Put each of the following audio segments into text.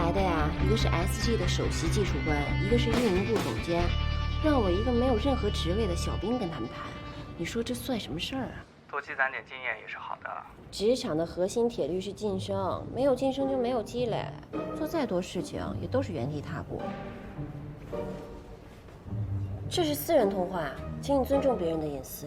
来的呀，一个是 SG 的首席技术官，一个是运营部总监，让我一个没有任何职位的小兵跟他们谈，你说这算什么事儿啊？多积攒点经验也是好的。职场的核心铁律是晋升，没有晋升就没有积累，做再多事情也都是原地踏步。这是私人通话，请你尊重别人的隐私。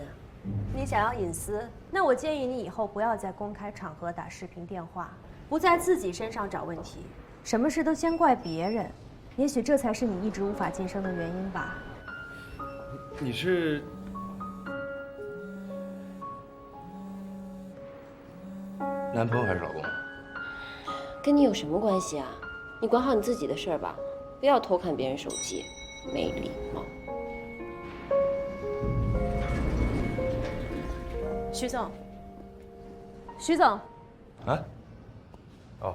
你想要隐私，那我建议你以后不要在公开场合打视频电话，不在自己身上找问题，什么事都先怪别人，也许这才是你一直无法晋升的原因吧。你是？男朋友还是老公？跟你有什么关系啊？你管好你自己的事儿吧，不要偷看别人手机，没礼貌。徐总，徐总，啊？哦，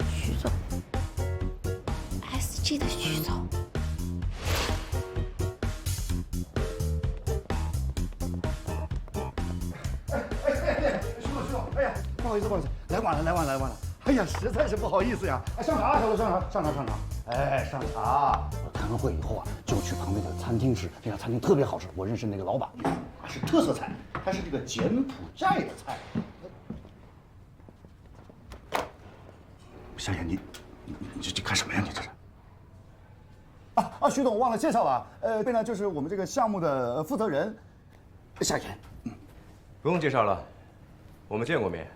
徐总 ，SG 的徐总。不好意思，来晚了。哎呀，实在是不好意思呀！哎，上茶，小罗，上茶。哎，上茶。我开完会以后啊，就去旁边的餐厅吃，那家餐厅特别好吃，我认识那个老板，是特色菜，还是这个柬埔寨的菜。夏言，你这干什么呀？你这是？徐总忘了介绍了，这呢就是我们这个项目的负责人，夏言。不用介绍了，我们见过面。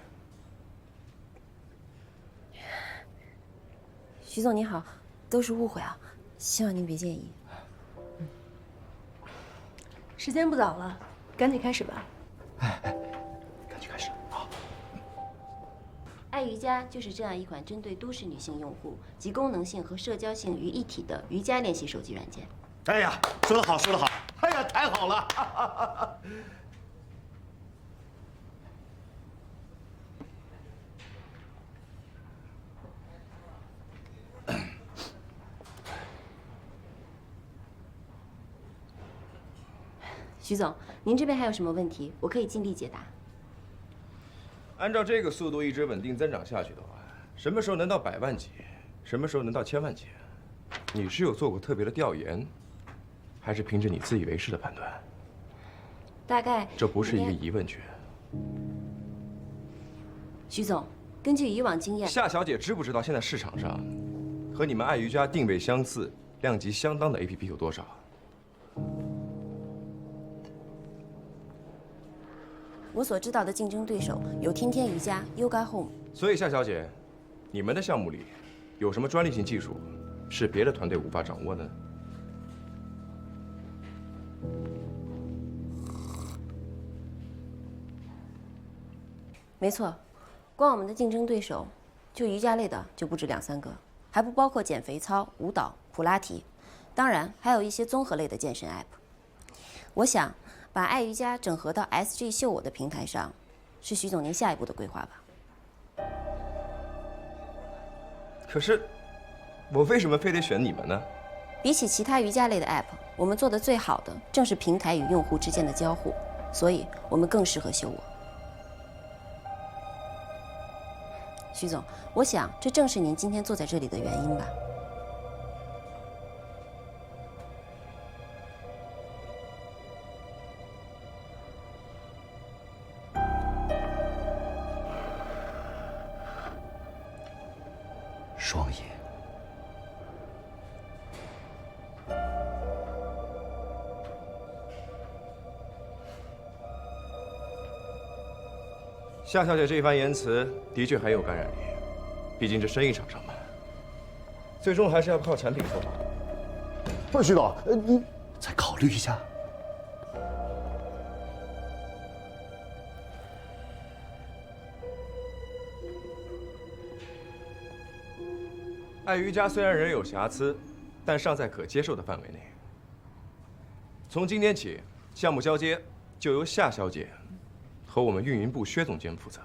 徐总你好，都是误会啊，希望您别介意。时间不早了，赶紧开始吧。赶紧开始啊！爱瑜伽就是这样一款针对都市女性用户，集功能性和社交性于一体的瑜伽练习手机软件。哎呀，说得好！哎呀，太好了！徐总，您这边还有什么问题？我可以尽力解答。按照这个速度一直稳定增长下去的话，什么时候能到100万级？什么时候能到1000万级？你是有做过特别的调研，还是凭着你自以为是的判断？大概这不是一个疑问句。徐总，根据以往经验，夏小姐知不知道现在市场上和你们爱瑜伽定位相似、量级相当的 APP 有多少？我所知道的竞争对手有天天瑜伽、Yoga Home。所以夏小姐，你们的项目里有什么专利性技术是别的团队无法掌握的呢？没错，光我们的竞争对手，就瑜伽类的就不止2、3个，还不包括减肥操、舞蹈、普拉提，当然还有一些综合类的健身 App。我想把爱瑜伽整合到 SG 秀我的平台上，是徐总您下一步的规划吧？可是，我为什么非得选你们呢？比起其他瑜伽类的 App， 我们做的最好的正是平台与用户之间的交互，所以我们更适合秀我。徐总，我想这正是您今天坐在这里的原因吧。双爷，夏小姐这一番言辞的确很有感染力，毕竟这生意场上嘛，最终还是要靠产品说话。不是徐总，你再考虑一下。爱瑜伽虽然仍有瑕疵，但尚在可接受的范围内。从今天起，项目交接就由夏小姐和我们运营部薛总监负责。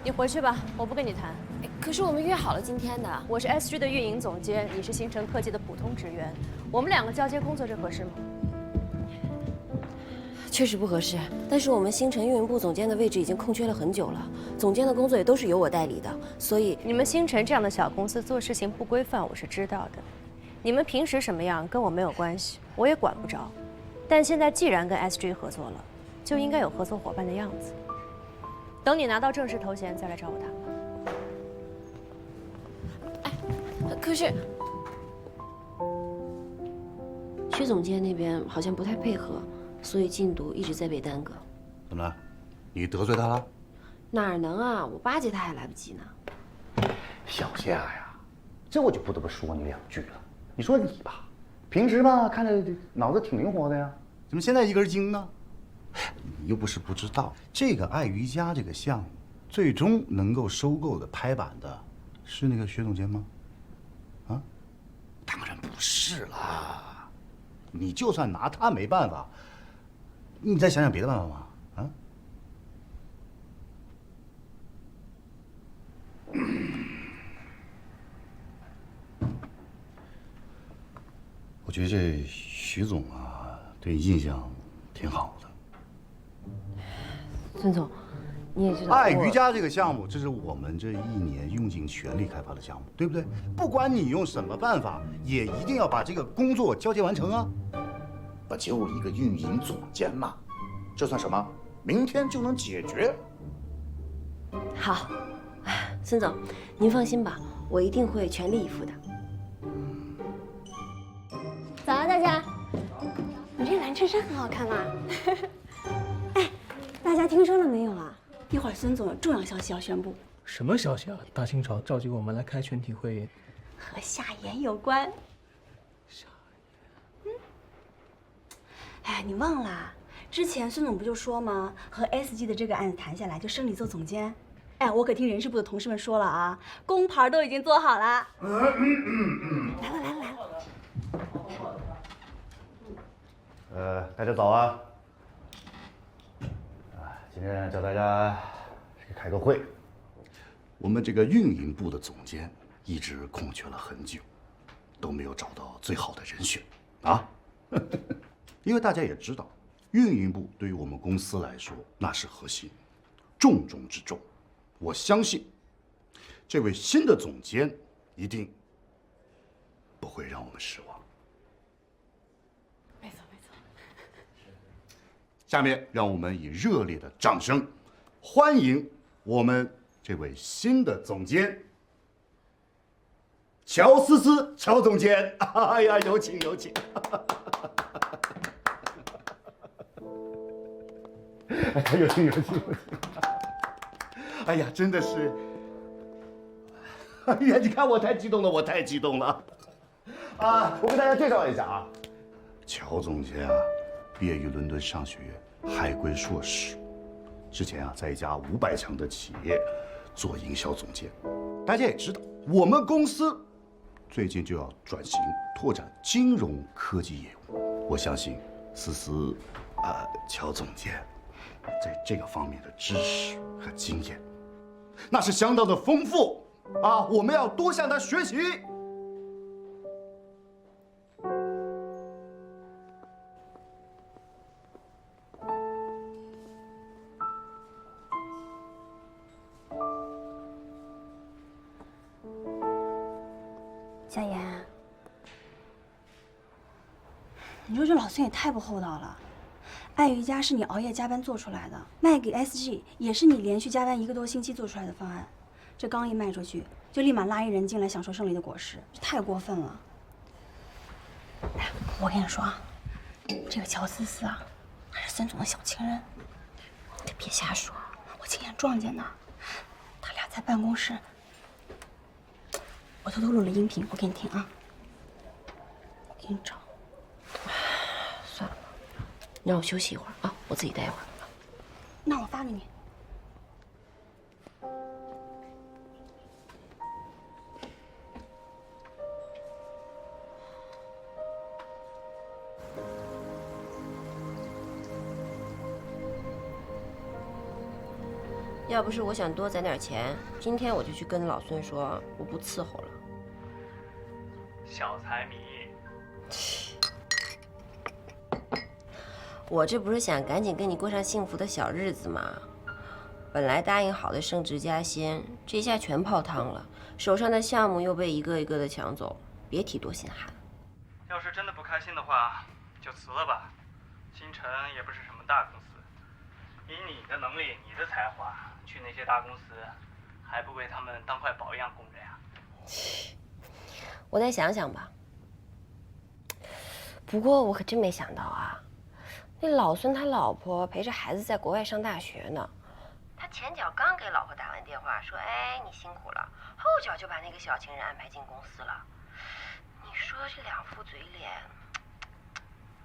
你回去吧，我不跟你谈。可是我们约好了今天的。我是 SG 的运营总监，你是星辰科技的普通职员，我们两个交接工作，这合适吗？确实不合适，但是我们星辰运营部总监的位置已经空缺了很久了，总监的工作也都是由我代理的，所以你们星辰这样的小公司做事情不规范，我是知道的。你们平时什么样跟我没有关系，我也管不着。但现在既然跟 SG 合作了，就应该有合作伙伴的样子。等你拿到正式头衔再来找我谈吧。可是薛总监那边好像不太配合，所以进度一直在被耽搁。怎么了？你得罪他了？哪能啊！我巴结他还来不及呢。小夏呀，这我就不得不说你2句了。你说你吧，平时吧看着脑子挺灵活的呀，怎么现在一根筋呢？你又不是不知道，这个爱瑜伽这个项目，最终能够收购的拍板的，是那个薛总监吗？啊，当然不是啦。你就算拿他没办法，你再想想别的办法嘛。啊？我觉得这徐总啊，对你印象挺好的。孙总，你也知道，爱瑜伽这个项目，这是我们这1年用尽全力开发的项目，对不对？不管你用什么办法，也一定要把这个工作交接完成啊！不就一个运营总监嘛，这算什么？明天就能解决。好，孙总，您放心吧，我一定会全力以赴的。早啊，大家！你这蓝衬衫很好看嘛。哎，大家听说了没有啊？一会儿孙总有重要消息要宣布，什么消息啊？大清朝召集我们来开全体会议，和夏言有关。夏言？哎，你忘了？之前孙总不就说吗？和 SG 的这个案子谈下来，就升你做总监。哎，我可听人事部的同事们说了啊，工牌都已经做好了。来了。大家早啊！今天叫大家开个会。我们这个运营部的总监一直空缺了很久，都没有找到最好的人选啊。因为大家也知道，运营部对于我们公司来说那是核心，重中之重。我相信，这位新的总监一定不会让我们失望。没错。下面让我们以热烈的掌声，欢迎我们这位新的总监乔思思乔总监。哎呀，有请。哎呀，有请。哎呀，真的是，哎呀，你看我太激动了，啊！我给大家介绍一下啊，乔总监啊，毕业于伦敦商学院海归硕士，之前啊在一家500强的企业做营销总监。大家也知道，我们公司最近就要转型拓展金融科技业务，我相信思思乔总监在这个方面的知识和经验，那是相当的丰富啊！我们要多向他学习。夏言，你说这老孙也太不厚道了。爱瑜伽是你熬夜加班做出来的，卖给 SG 也是你连续加班1个多星期做出来的方案。这刚一卖出去，就立马拉一人进来享受胜利的果实，这太过分了。哎，我跟你说啊，这个乔思思啊，还是孙总的小情人。你别瞎说，我亲眼撞见的，他俩在办公室。我偷偷录了音频，我给你听啊。我给你找。算了吧，你让我休息一会儿啊，我自己待一会儿。那我发给你。要不是我想多攒点钱，今天我就去跟老孙说我不伺候了。小财迷，我这不是想赶紧跟你过上幸福的小日子吗？本来答应好的升职加薪，这下全泡汤了，手上的项目又被一个一个的抢走，别提多心寒。要是真的不开心的话，就辞了吧。星辰也不是什么大公司，以你的能力、你的才华，去那些大公司，还不被他们当块宝一样供着呀？我再想想吧。不过我可真没想到啊，那老孙他老婆陪着孩子在国外上大学呢。他前脚刚给老婆打完电话说：“哎，你辛苦了。”后脚就把那个小情人安排进公司了。你说这两副嘴脸，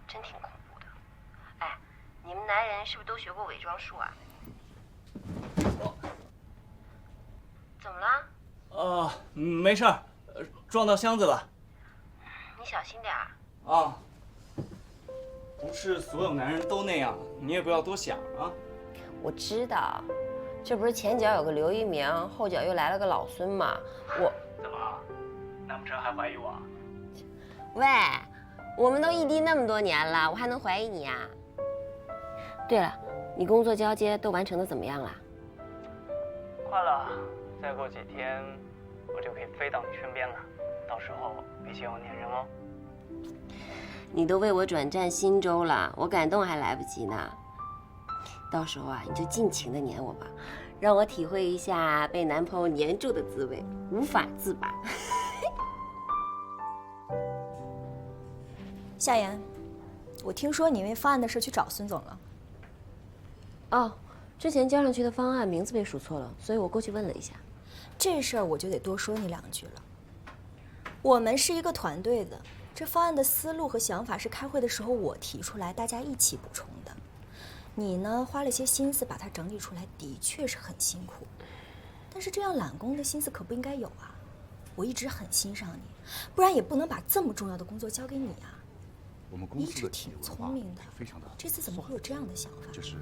真挺恐怖的。哎，你们男人是不是都学过伪装术啊？怎么了？没事儿，撞到箱子了。你小心点儿。啊，不是所有男人都那样，你也不要多想啊。我知道，这不是前脚有个刘一鸣，后脚又来了个老孙吗？怎么，难不成还怀疑我？喂，我们都异地那么多年了，我还能怀疑你呀？对了，你工作交接都完成的怎么样了？快了，再过几天我就可以飞到你身边了，到时候别嫌我粘人哦。你都为我转战新州了，我感动还来不及呢。到时候啊，你就尽情的黏我吧，让我体会一下被男朋友黏住的滋味，无法自拔。夏言，我听说你因为方案的事去找孙总了。哦，之前交上去的方案名字被数错了，所以我过去问了一下。这事儿我就得多说你两句了。我们是一个团队的，这方案的思路和想法是开会的时候我提出来，大家一起补充的。你呢，花了些心思把它整理出来，的确是很辛苦。但是这样揽功的心思可不应该有啊！我一直很欣赏你，不然也不能把这么重要的工作交给你啊。我们公司的你一直挺聪明的，非常的，这次怎么会有这样的想法？就是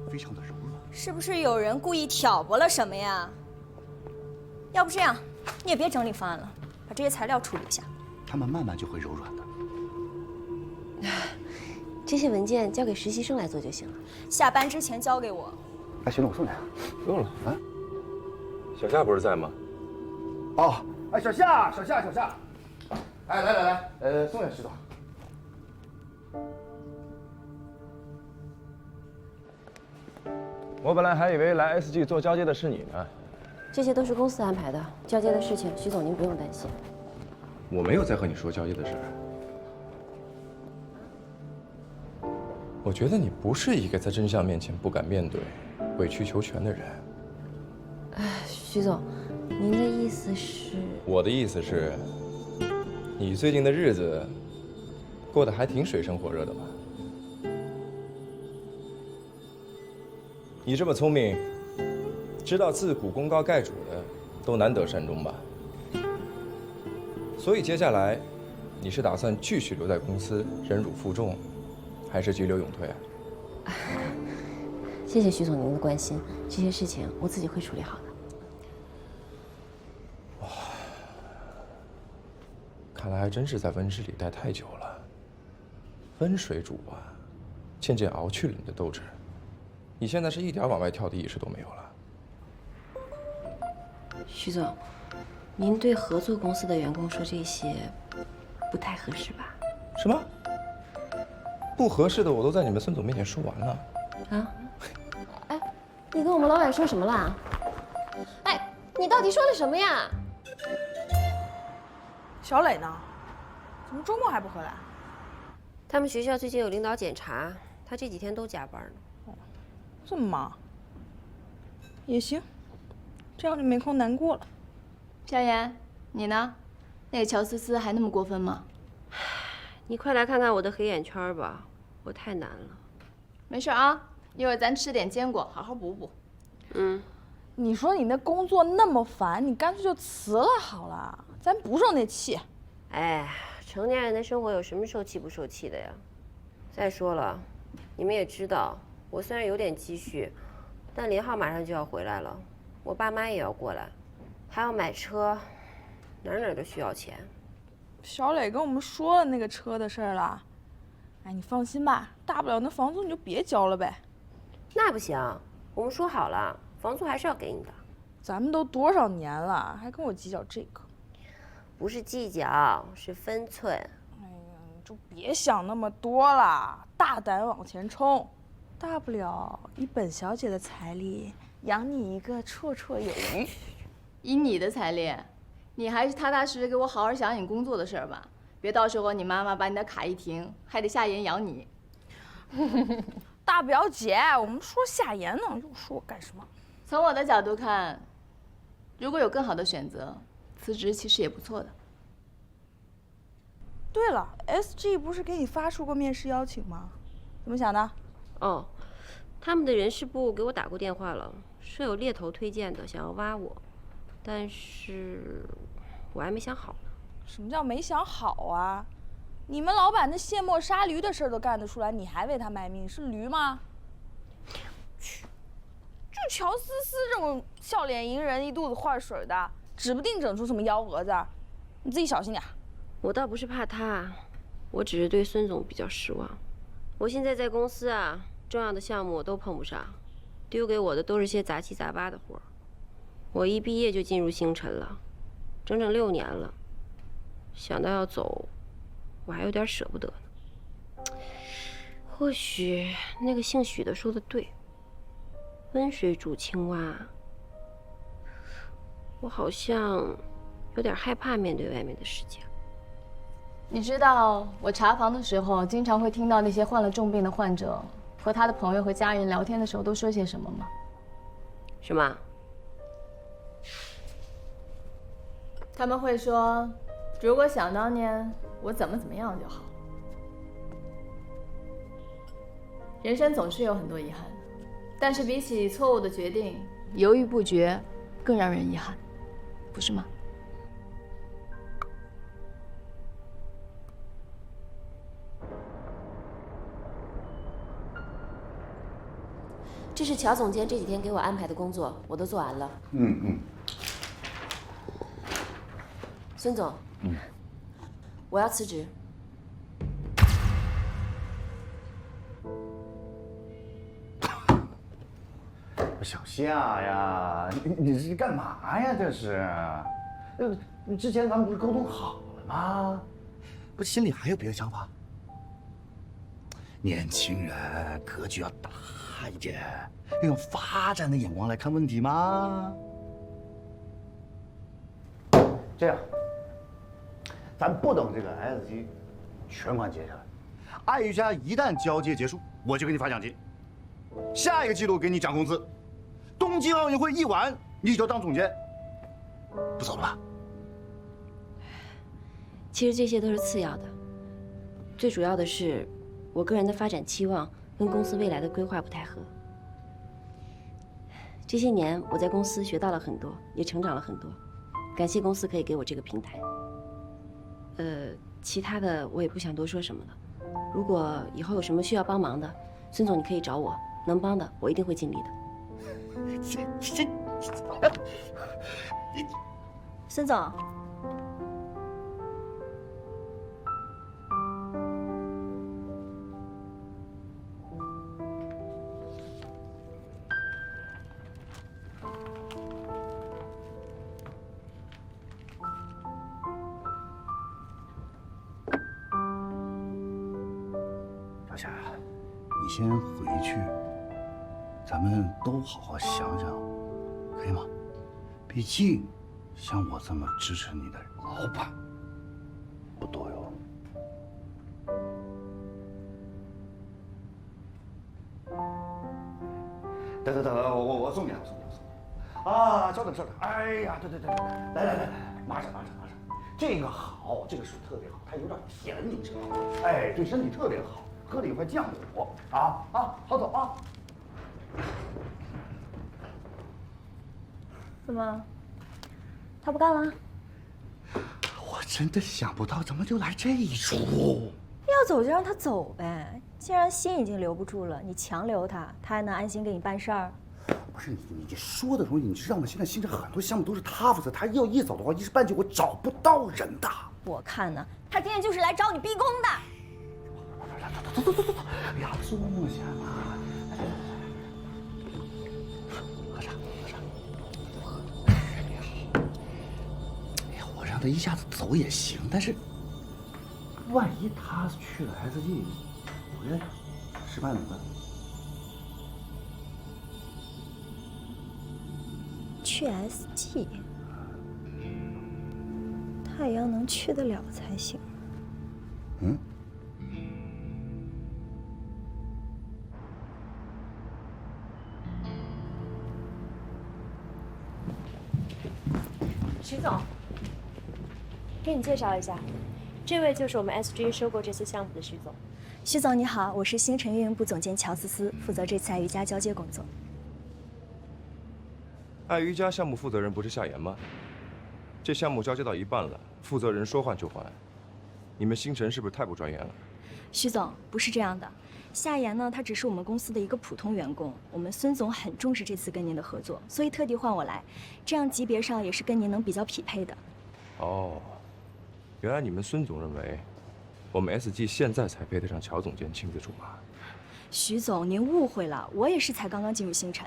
非常的柔软。是不是有人故意挑拨了什么呀？要不这样，你也别整理方案了，把这些材料处理一下。他们慢慢就会柔软的。这些文件交给实习生来做就行了。下班之前交给我。哎，行了，我送你。不用了啊。小夏不是在吗？哦，哎，小夏，哎，来，送点石头。我本来还以为来 SG 做交接的是你呢。这些都是公司安排的，交接的事情，徐总您不用担心。我没有在和你说交接的事儿。我觉得你不是一个在真相面前不敢面对、委曲求全的人。徐总，您的意思是？我的意思是，你最近的日子过得还挺水深火热的吧？你这么聪明，知道自古功高盖主的都难得善终吧？所以接下来，你是打算继续留在公司忍辱负重，还是急流勇退啊？谢谢徐总您的关心，这些事情我自己会处理好的。哇，看来还真是在温室里待太久了。温水煮啊，渐渐熬去了你的斗志。你现在是一点往外跳的意识都没有了。徐总，您对合作公司的员工说这些，不太合适吧？什么？不合适的我都在你们孙总面前说完了。啊？哎，你跟我们老板说什么啦？哎，你到底说了什么呀？小磊呢？怎么周末还不回来？他们学校最近有领导检查，他这几天都加班呢。这么忙？也行，这样就没空难过了。夏言，你呢？那个乔思思还那么过分吗？你快来看看我的黑眼圈吧，我太难了。没事啊，一会儿咱吃点坚果，好好补补。嗯，你说你那工作那么烦，你干脆就辞了好了，咱不受那气。哎，成年人的生活有什么受气不受气的呀？再说了，你们也知道，我虽然有点积蓄，但林浩马上就要回来了，我爸妈也要过来，还要买车，哪儿都需要钱。小磊跟我们说了那个车的事儿了。哎，你放心吧，大不了那房租你就别交了呗。那不行，我们说好了，房租还是要给你的。咱们都多少年了，还跟我计较这个？不是计较，是分寸。哎呀，你就别想那么多了，大胆往前冲。大不了以本小姐的财力养你一个绰绰有余。以你的财力，你还是踏踏实实给我好好想你工作的事儿吧，别到时候你妈妈把你的卡一停，还得下盐养你。大表姐，我们说下盐呢，又说我干什么？从我的角度看，如果有更好的选择，辞职其实也不错的。对了 ，SG 不是给你发出过面试邀请吗？怎么想的？哦，他们的人事部给我打过电话了，说有猎头推荐的，想要挖我，但是我还没想好呢。什么叫没想好啊？你们老板那卸磨杀驴的事儿都干得出来，你还为他卖命，是驴吗？去，就乔思思这种笑脸迎人、一肚子坏水的，指不定整出什么幺蛾子，你自己小心点。我倒不是怕他，我只是对孙总比较失望。我现在在公司啊，重要的项目我都碰不上，丢给我的都是些杂七杂八的活儿。我一毕业就进入星辰了，整整6年了，想到要走，我还有点舍不得呢。或许那个姓许的说的对，温水煮青蛙。我好像有点害怕面对外面的世界。你知道我查房的时候，经常会听到那些患了重病的患者和他的朋友和家人聊天的时候都说些什么吗？什么？他们会说，如果想当年我怎么样就好。人生总是有很多遗憾的，但是比起错误的决定，犹豫不决更让人遗憾，不是吗？这是乔总监这几天给我安排的工作，我都做完了。孙总，我要辞职。小夏呀，你是干嘛呀？这是，之前咱们不是沟通好了吗？不是心里还有别的想法？年轻人格局要大一点，要用发展的眼光来看问题吗？这样，咱不等这个 SG 全款结下来，爱瑜伽一旦交接结束，我就给你发奖金，下一个季度给你涨工资。东京奥运会一完，你就当总监，不走了吧？其实这些都是次要的，最主要的是我个人的发展期望跟公司未来的规划不太合。这些年我在公司学到了很多，也成长了很多，感谢公司可以给我这个平台。其他的我也不想多说什么了。如果以后有什么需要帮忙的，孙总你可以找我，能帮的我一定会尽力的。孙总，小夏，你先回去。咱们都好好想想，可以吗？毕竟，像我这么支持你的老板不多哟。等，我送你，我送你。啊，稍等。哎呀，对，来，马上。这个好，这个水特别好，它有点甜，你知道吗？哎，对身体特别好，喝了也会降火啊，好走啊。怎么？他不干了？我真的想不到，怎么就来这一出？要走就让他走呗，既然心已经留不住了，你强留他，他还能安心给你办事儿？不是你说的东西，你知道吗？现在新城很多项目都是他负责，他要一走的话，一时半句我找不到人的。我看呢，他今天就是来找你逼宫的。走，哎呀，坐下嘛，喝茶。哎呀，我让他一下子走也行，但是万一他去了 SG， 回来失败怎么办？去 SG， 太阳能去得了才行。嗯。徐总，给你介绍一下，这位就是我们 SG 收购这次项目的徐总。徐总你好，我是星辰运营部总监乔思思，负责这次爱瑜伽交接工作。爱瑜伽项目负责人不是夏言吗？这项目交接到一半了，负责人说换就换，你们星辰是不是太不专业了？徐总，不是这样的，夏言呢，他只是我们公司的一个普通员工，我们孙总很重视这次跟您的合作，所以特地换我来，这样级别上也是跟您能比较匹配的。哦，原来你们孙总认为，我们 SG 现在才配得上乔总监亲自出马。徐总，您误会了，我也是才刚刚进入星辰。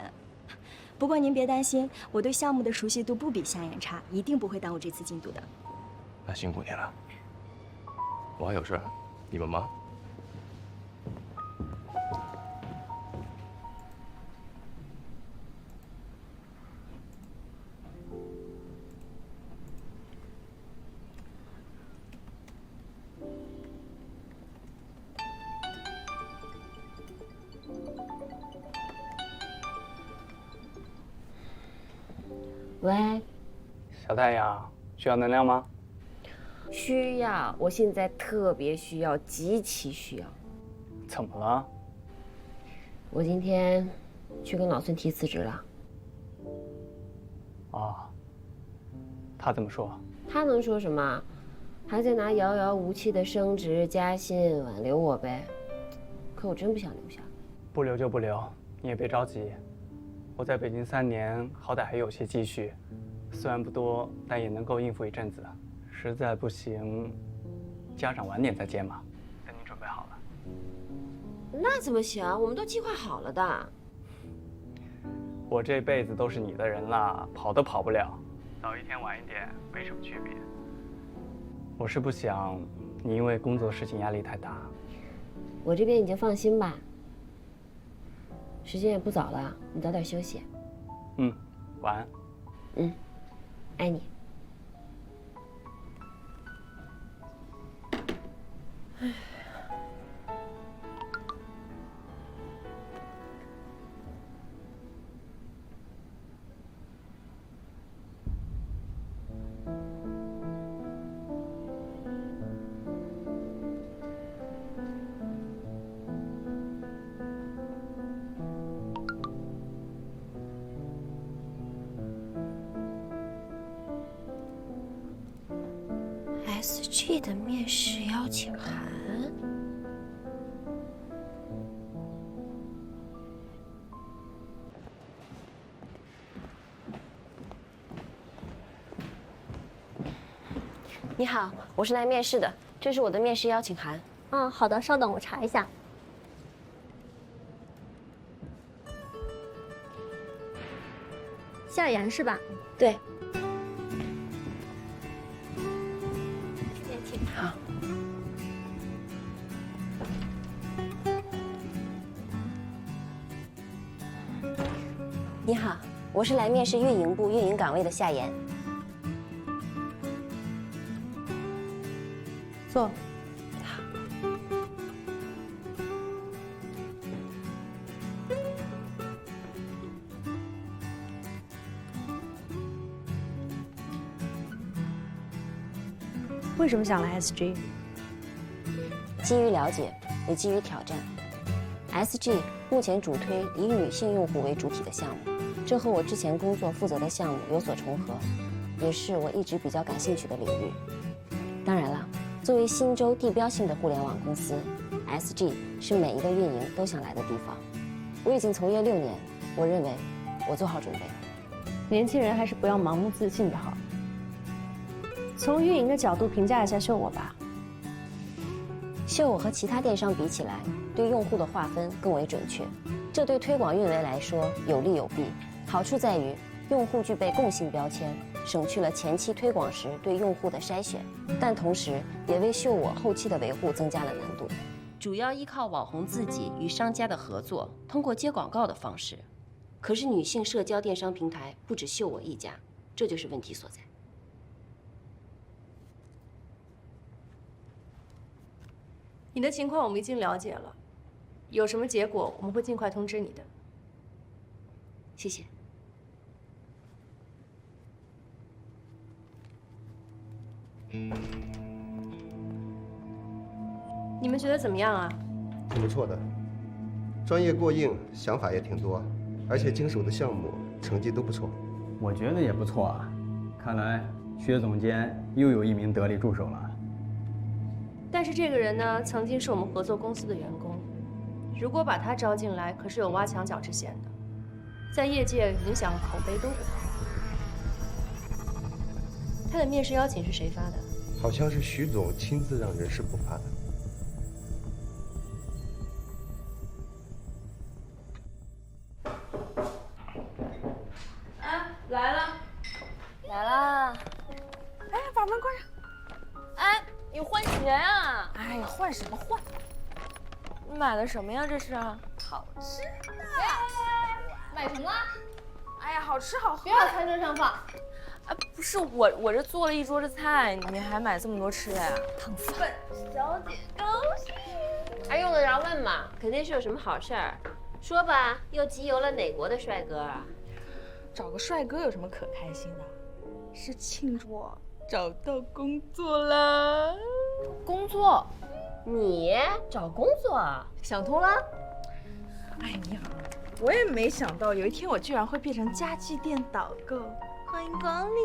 不过您别担心，我对项目的熟悉度不比夏言差，一定不会耽误这次进度的。那辛苦你了，我还有事儿，你们忙。喂，小太阳，需要能量吗？需要，我现在特别需要，极其需要。怎么了？我今天去跟老孙提辞职了。哦，他怎么说？他能说什么？还在拿遥遥无期的升职加薪挽留我呗。可我真不想留下。不留就不留，你也别着急。我在北京3年，好歹还有些积蓄，虽然不多，但也能够应付一阵子。实在不行，家长晚点再接嘛。等你准备好了。那怎么行？我们都计划好了的。我这辈子都是你的人了，跑都跑不了。早一天晚一点没什么区别。我是不想你因为工作事情压力太大。我这边已经放心吧。时间也不早了，你早点休息。嗯，晚安。嗯，爱你。唉。SG 的面试邀请函。你好，我是来面试的，这是我的面试邀请函。嗯，好的，稍等，我查一下。夏言是吧？对。好。你好，我是来面试运营部运营岗位的夏言。坐。好。为什么想来 SG？ 基于了解，也基于挑战。SG 目前主推以女性用户为主体的项目，这和我之前工作负责的项目有所重合，也是我一直比较感兴趣的领域。当然了，作为新州地标性的互联网公司 ，SG 是每一个运营都想来的地方。我已经从业6年，我认为我做好准备。年轻人还是不要盲目自信就好。从运营的角度评价一下秀我吧。秀我和其他电商比起来，对用户的划分更为准确，这对推广运维来说有利有弊。好处在于用户具备共性标签，省去了前期推广时对用户的筛选，但同时也为秀我后期的维护增加了难度。主要依靠网红自己与商家的合作，通过接广告的方式。可是女性社交电商平台不止秀我一家，这就是问题所在。你的情况我们已经了解了，有什么结果我们会尽快通知你的。谢谢。你们觉得怎么样啊？挺不错的，专业过硬，想法也挺多，而且经手的项目成绩都不错。我觉得也不错啊，看来薛总监又有一名得力助手了。但是这个人呢，曾经是我们合作公司的员工，如果把他招进来，可是有挖墙脚之嫌的，在业界影响口碑都不好。他的面试邀请是谁发的？好像是徐总亲自让人事部发的。来了，来啦！哎，把门关上。哎，你换鞋啊？哎呀，换什么换？你买的什么呀？这是？好吃的。买什么了？哎呀，好吃好喝。别往餐桌上放。啊，不是我这做了一桌子菜，你还买这么多吃的呀？烫死！本小姐高兴。还用得着问吗？肯定是有什么好事儿。说吧，又集邮了哪国的帅哥啊？找个帅哥有什么可开心的？是庆祝我找到工作了。工作？你找工作？想通了？哎呀，我也没想到有一天我居然会变成家具店导购。欢迎光临。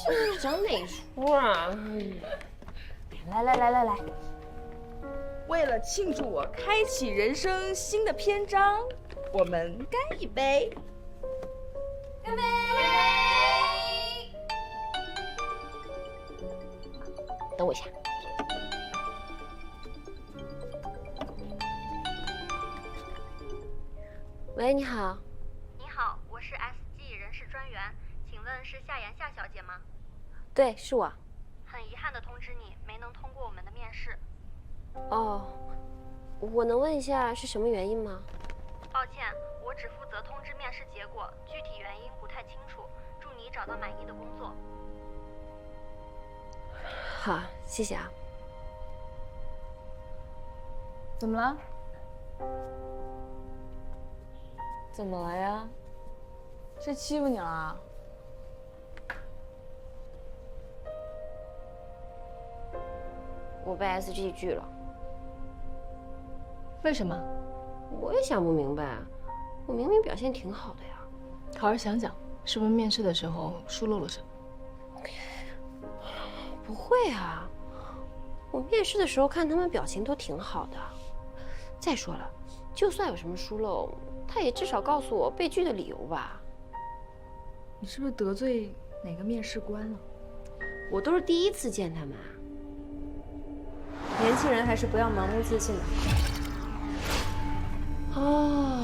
这长哪出啊？来，为了庆祝我开启人生新的篇章，我们干一杯。干杯！等我一下。喂，你好。你好，我是 SG 人事专员，请问是夏妍夏小姐吗？对，是我。很遗憾地通知你，没能通过我们的面试。哦，我能问一下是什么原因吗？抱歉，我只负责通知面试结果，具体原因不太清楚。祝你找到满意的工作。好，谢谢啊。怎么了？怎么了呀？谁欺负你了？我被 SG 拒了。为什么？我也想不明白，我明明表现挺好的呀。好好想想，是不是面试的时候疏漏了什么？不会啊，我面试的时候看他们表情都挺好的。再说了，就算有什么疏漏，他也至少告诉我被拒的理由吧。你是不是得罪哪个面试官了？我都是第一次见他们。年轻人还是不要盲目自信的。哦，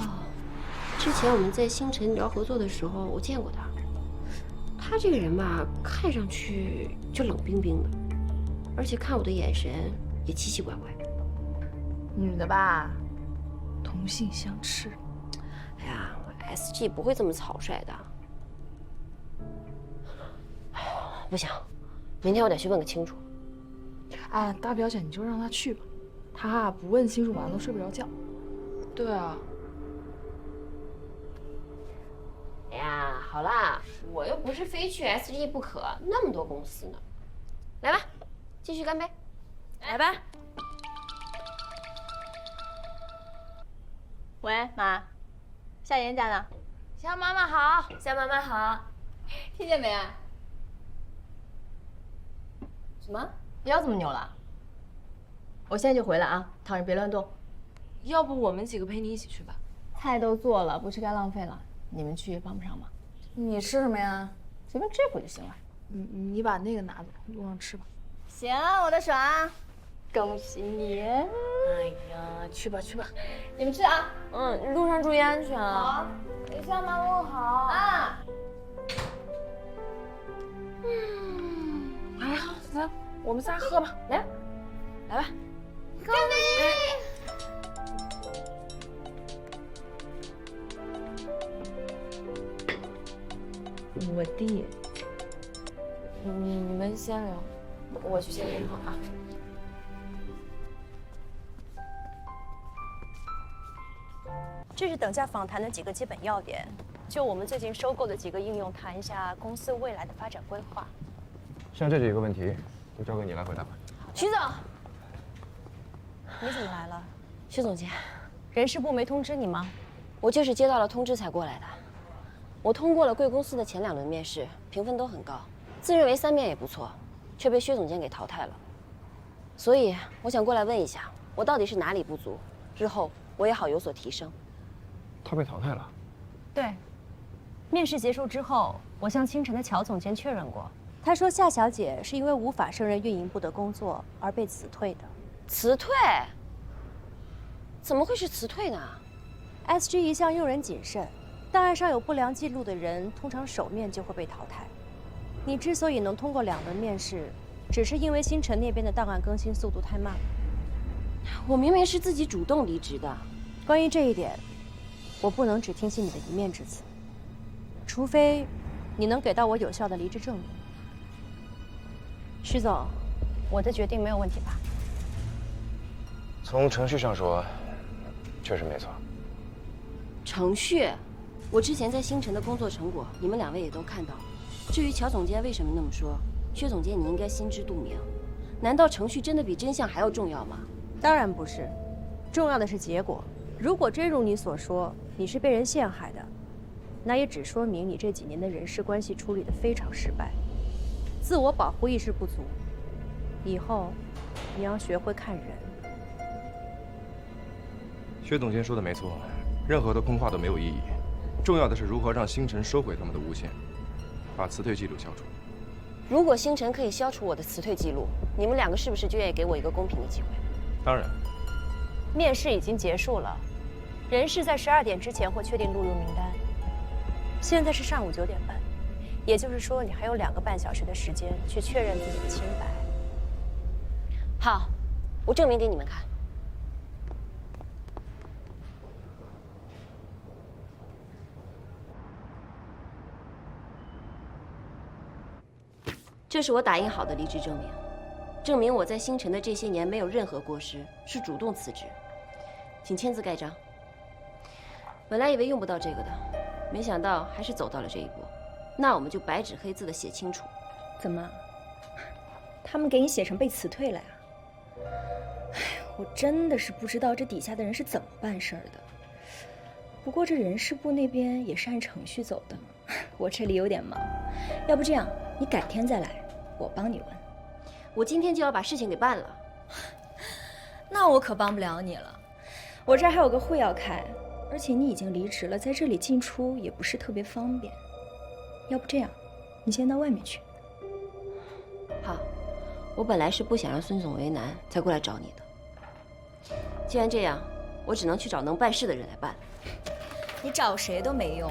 之前我们在星辰聊合作的时候，我见过他。他这个人吧，看上去就冷冰冰的，而且看我的眼神也奇奇怪怪。女的吧，同性相斥。哎呀 ，SG 不会这么草率的。不行，明天我得去问个清楚。哎，大表姐你就让她去吧，她不问清楚晚上都睡不着觉。对啊。哎呀，好啦，我又不是非去 SG 不可，那么多公司呢。来吧，继续干杯。来吧。喂，妈，夏妍家呢？夏妈妈好，夏妈妈好，听见没啊？什么？腰怎么扭了？我现在就回来啊，躺着别乱动。要不我们几个陪你一起去吧？菜都做了，不吃该浪费了。你们去帮不上忙。你吃什么呀？随便吃一口就行了。你把那个拿走，路上吃吧。行，我的爽，恭喜你！哎呀，去吧去吧，你们去啊。路上注意安全啊。好，等下马路好啊。哎呀，来，我们仨喝吧，来吧。干杯！我弟，你们先聊，我去先练好啊。这是等价访谈的几个基本要点，就我们最近收购的几个应用谈一下公司未来的发展规划。像这几个问题，就交给你来回答吧。徐总，你怎么来了？薛总监，人事部没通知你吗？我就是接到了通知才过来的。我通过了贵公司的前2轮面试，评分都很高，自认为3面也不错，却被薛总监给淘汰了。所以我想过来问一下，我到底是哪里不足，日后我也好有所提升。他被淘汰了？对。面试结束之后，我向清晨的乔总监确认过，他说夏小姐是因为无法胜任运营部的工作而被辞退的。辞退？怎么会是辞退呢 ？SG 一向用人谨慎，档案上有不良记录的人，通常首面就会被淘汰。你之所以能通过2轮面试，只是因为星辰那边的档案更新速度太慢了。我明明是自己主动离职的。关于这一点，我不能只听信你的一面之词，除非你能给到我有效的离职证明。徐总，我的决定没有问题吧？从程序上说，确实没错。程序，我之前在星辰的工作成果，你们2位也都看到了。至于乔总监为什么那么说，薛总监你应该心知肚明。难道程序真的比真相还要重要吗？当然不是，重要的是结果。如果真如你所说，你是被人陷害的，那也只说明你这几年的人事关系处理得非常失败，自我保护意识不足。以后你要学会看人。薛总监说的没错，任何的空话都没有意义，重要的是如何让星辰收回他们的诬陷，把辞退记录消除。如果星辰可以消除我的辞退记录，你们2个是不是就愿意给我一个公平的机会？当然。面试已经结束了，人事在12点之前会确定录入名单。现在是上午9点半，也就是说你还有2个半小时的时间去确认自己的清白。好，我证明给你们看。这是我打印好的离职证明，证明我在星辰的这些年没有任何过失，是主动辞职。请签字盖章。本来以为用不到这个的，没想到还是走到了这一步。那我们就白纸黑字的写清楚。怎么？他们给你写成被辞退了呀？哎，我真的是不知道这底下的人是怎么办事儿的。不过这人事部那边也是按程序走的，我这里有点忙，要不这样，你改天再来，我帮你问。我今天就要把事情给办了。那我可帮不了你了，我这儿还有个会要开，而且你已经离职了，在这里进出也不是特别方便。要不这样，你先到外面去。好，我本来是不想让孙总为难，才过来找你的。既然这样，我只能去找能办事的人来办。你找谁都没用，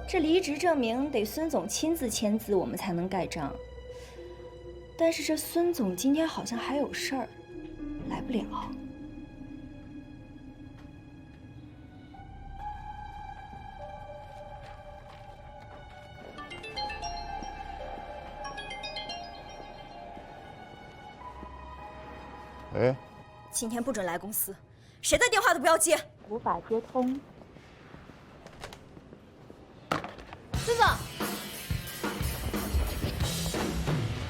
这离职证明得孙总亲自签字，我们才能盖章。但是这孙总今天好像还有事儿，来不了。哎，今天不准来公司，谁的电话都不要接。无法接通。孙总，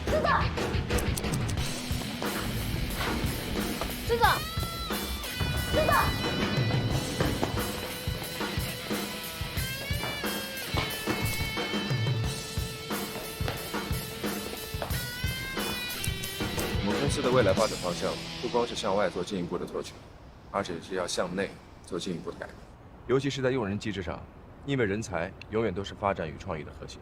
孙总，孙总，孙总。我们公司的未来发展方向不光是向外做进一步的拓展，而且是要向内做进一步的改革。尤其是在用人机制上，因为人才永远都是发展与创意的核心。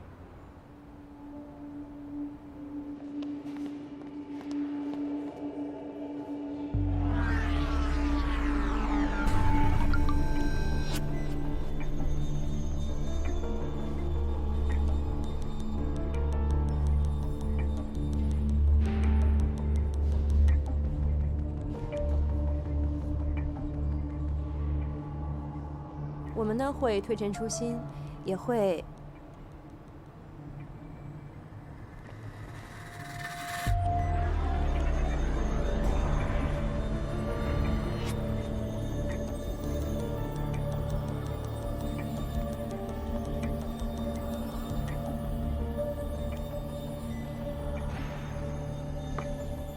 我们呢会推陈出新，也会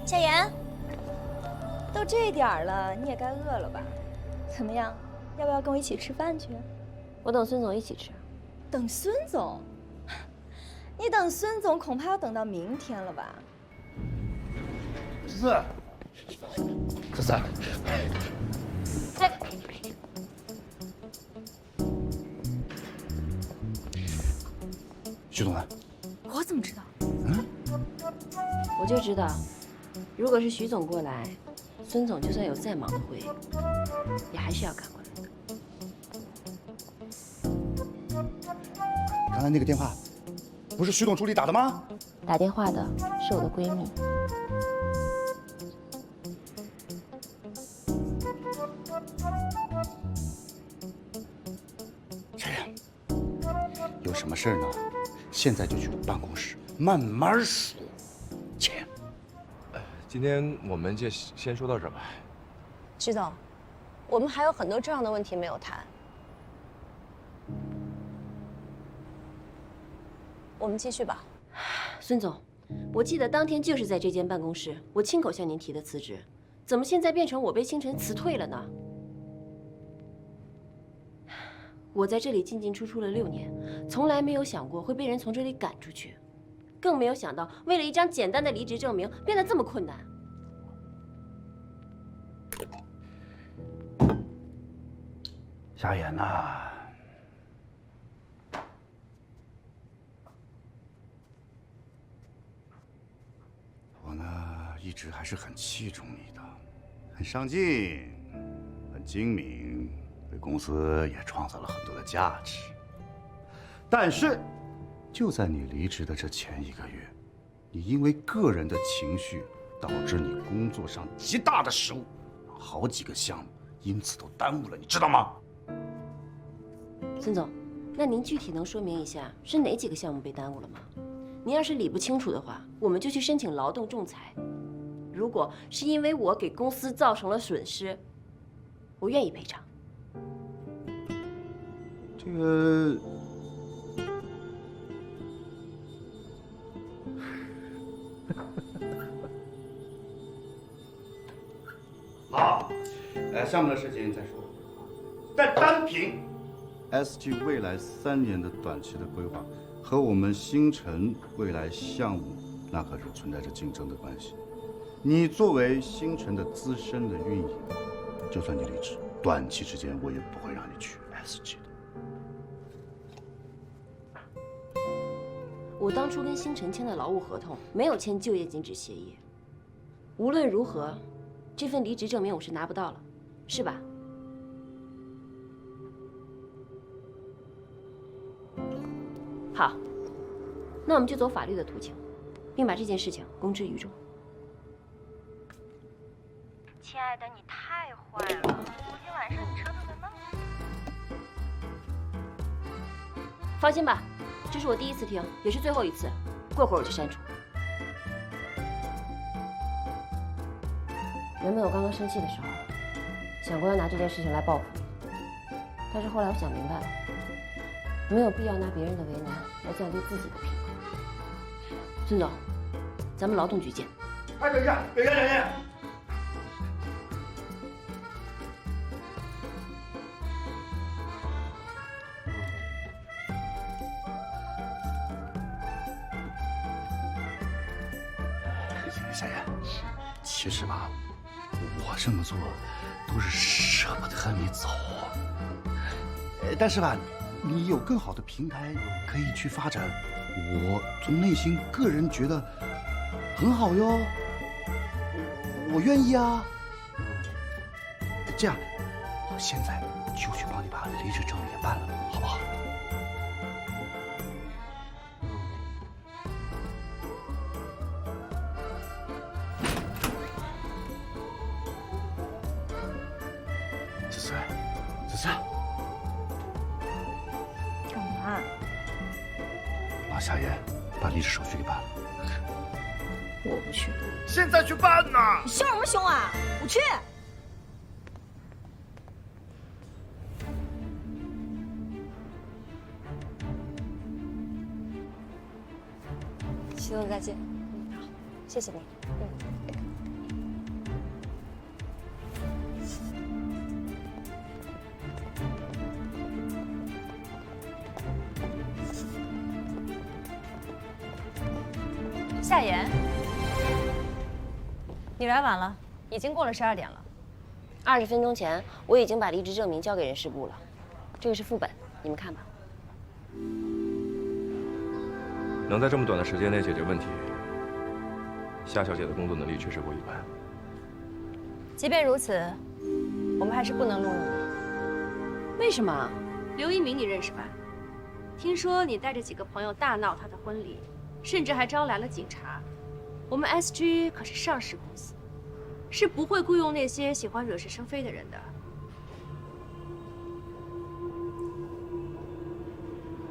夏言，都这点儿了，你也该饿了吧？怎么样？要不要跟我一起吃饭去？我等孙总一起吃。等孙总？你等孙总恐怕要等到明天了吧？可是，徐总呢？我怎么知道？我就知道，如果是徐总过来，孙总就算有再忙的会，也还是要赶过来的。刚才那个电话，不是徐总助理打的吗？打电话的是我的闺蜜。晨晨，有什么事呢？现在就去办公室慢慢说。钱。今天我们就先说到这儿吧。徐总，我们还有很多重要的问题没有谈。我们继续吧。孙总，我记得当天就是在这间办公室，我亲口向您提的辞职，怎么现在变成我被星辰辞退了呢？我在这里进进出出了6年，从来没有想过会被人从这里赶出去，更没有想到为了一张简单的离职证明变得这么困难。夏言呐，我呢一直还是很器重你的，很上进，很精明，为公司也创造了很多的价值。但是，就在你离职的这前1个月，你因为个人的情绪，导致你工作上极大的失误，好几个项目因此都耽误了，你知道吗？孙总，那您具体能说明一下是哪几个项目被耽误了吗？您要是理不清楚的话，我们就去申请劳动仲裁。如果是因为我给公司造成了损失，我愿意赔偿。这个，好，项目的事情再说。但单凭 SG 未来3年的短期的规划和我们星辰未来项目，那可是存在着竞争的关系。你作为星辰的资深的运营，就算你离职，短期之间我也不会让你去 SG 的。我当初跟星辰签的劳务合同没有签就业禁止协议。无论如何，这份离职证明我是拿不到了，是吧？好，那我们就走法律的途径，并把这件事情公之于众。亲爱的，你太坏了！昨天晚上你折腾的那么……放心吧，这是我第1次听，也是最后一次。过会儿我就删除。原本我刚刚生气的时候，想过要拿这件事情来报复你，但是后来我想明白了，没有必要拿别人的为难来降低自己的评分。孙总，咱们劳动局见。哎，等一下，等一下，等一下。夏言，其实吧，我这么做都是舍不得你走。但是吧，你有更好的平台可以去发展，我从内心个人觉得很好哟，我愿意啊。这样，我现在就去帮你把离职证也办了，好不好？子思，子思，干嘛？帮夏言把离职手续给办了。我不去。现在去办呐！你凶什么凶啊？我去。徐总再见。好，谢谢你。夏言，你来晚了，已经过了12点了。20分钟前，我已经把离职证明交给人事部了，这个是副本，你们看吧。能在这么短的时间内解决问题，夏小姐的工作能力确实不一般。即便如此，我们还是不能录用你。为什么？刘一鸣你认识吧？听说你带着几个朋友大闹他的婚礼，甚至还招来了警察。我们 SG 可是上市公司，是不会雇佣那些喜欢惹是生非的人的。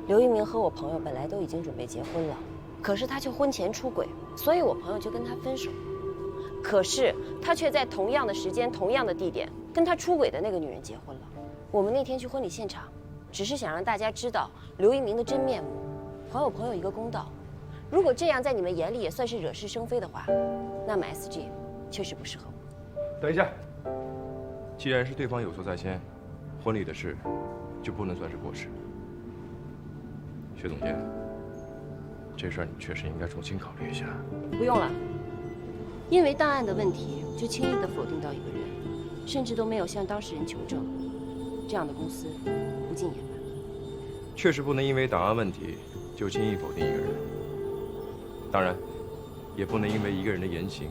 刘一鸣和我朋友本来都已经准备结婚了，可是他却婚前出轨，所以我朋友就跟他分手。可是他却在同样的时间、同样的地点跟他出轨的那个女人结婚了。我们那天去婚礼现场，只是想让大家知道刘一鸣的真面目，还我朋友一个公道。如果这样在你们眼里也算是惹是生非的话，那么 SG 确实不适合我。等一下，既然是对方有错在先，婚礼的事就不能算是过失。薛总监，这事儿你确实应该重新考虑一下。不用了，因为档案的问题就轻易地否定到一个人，甚至都没有向当事人求证，这样的公司不进也罢。确实不能因为档案问题就轻易否定一个人，当然，也不能因为一个人的言行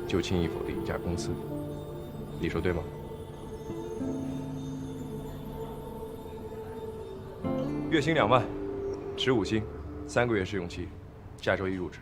就轻易否定一家公司。你说对吗？月薪2万，持5薪，3个月试用期，下周1入职。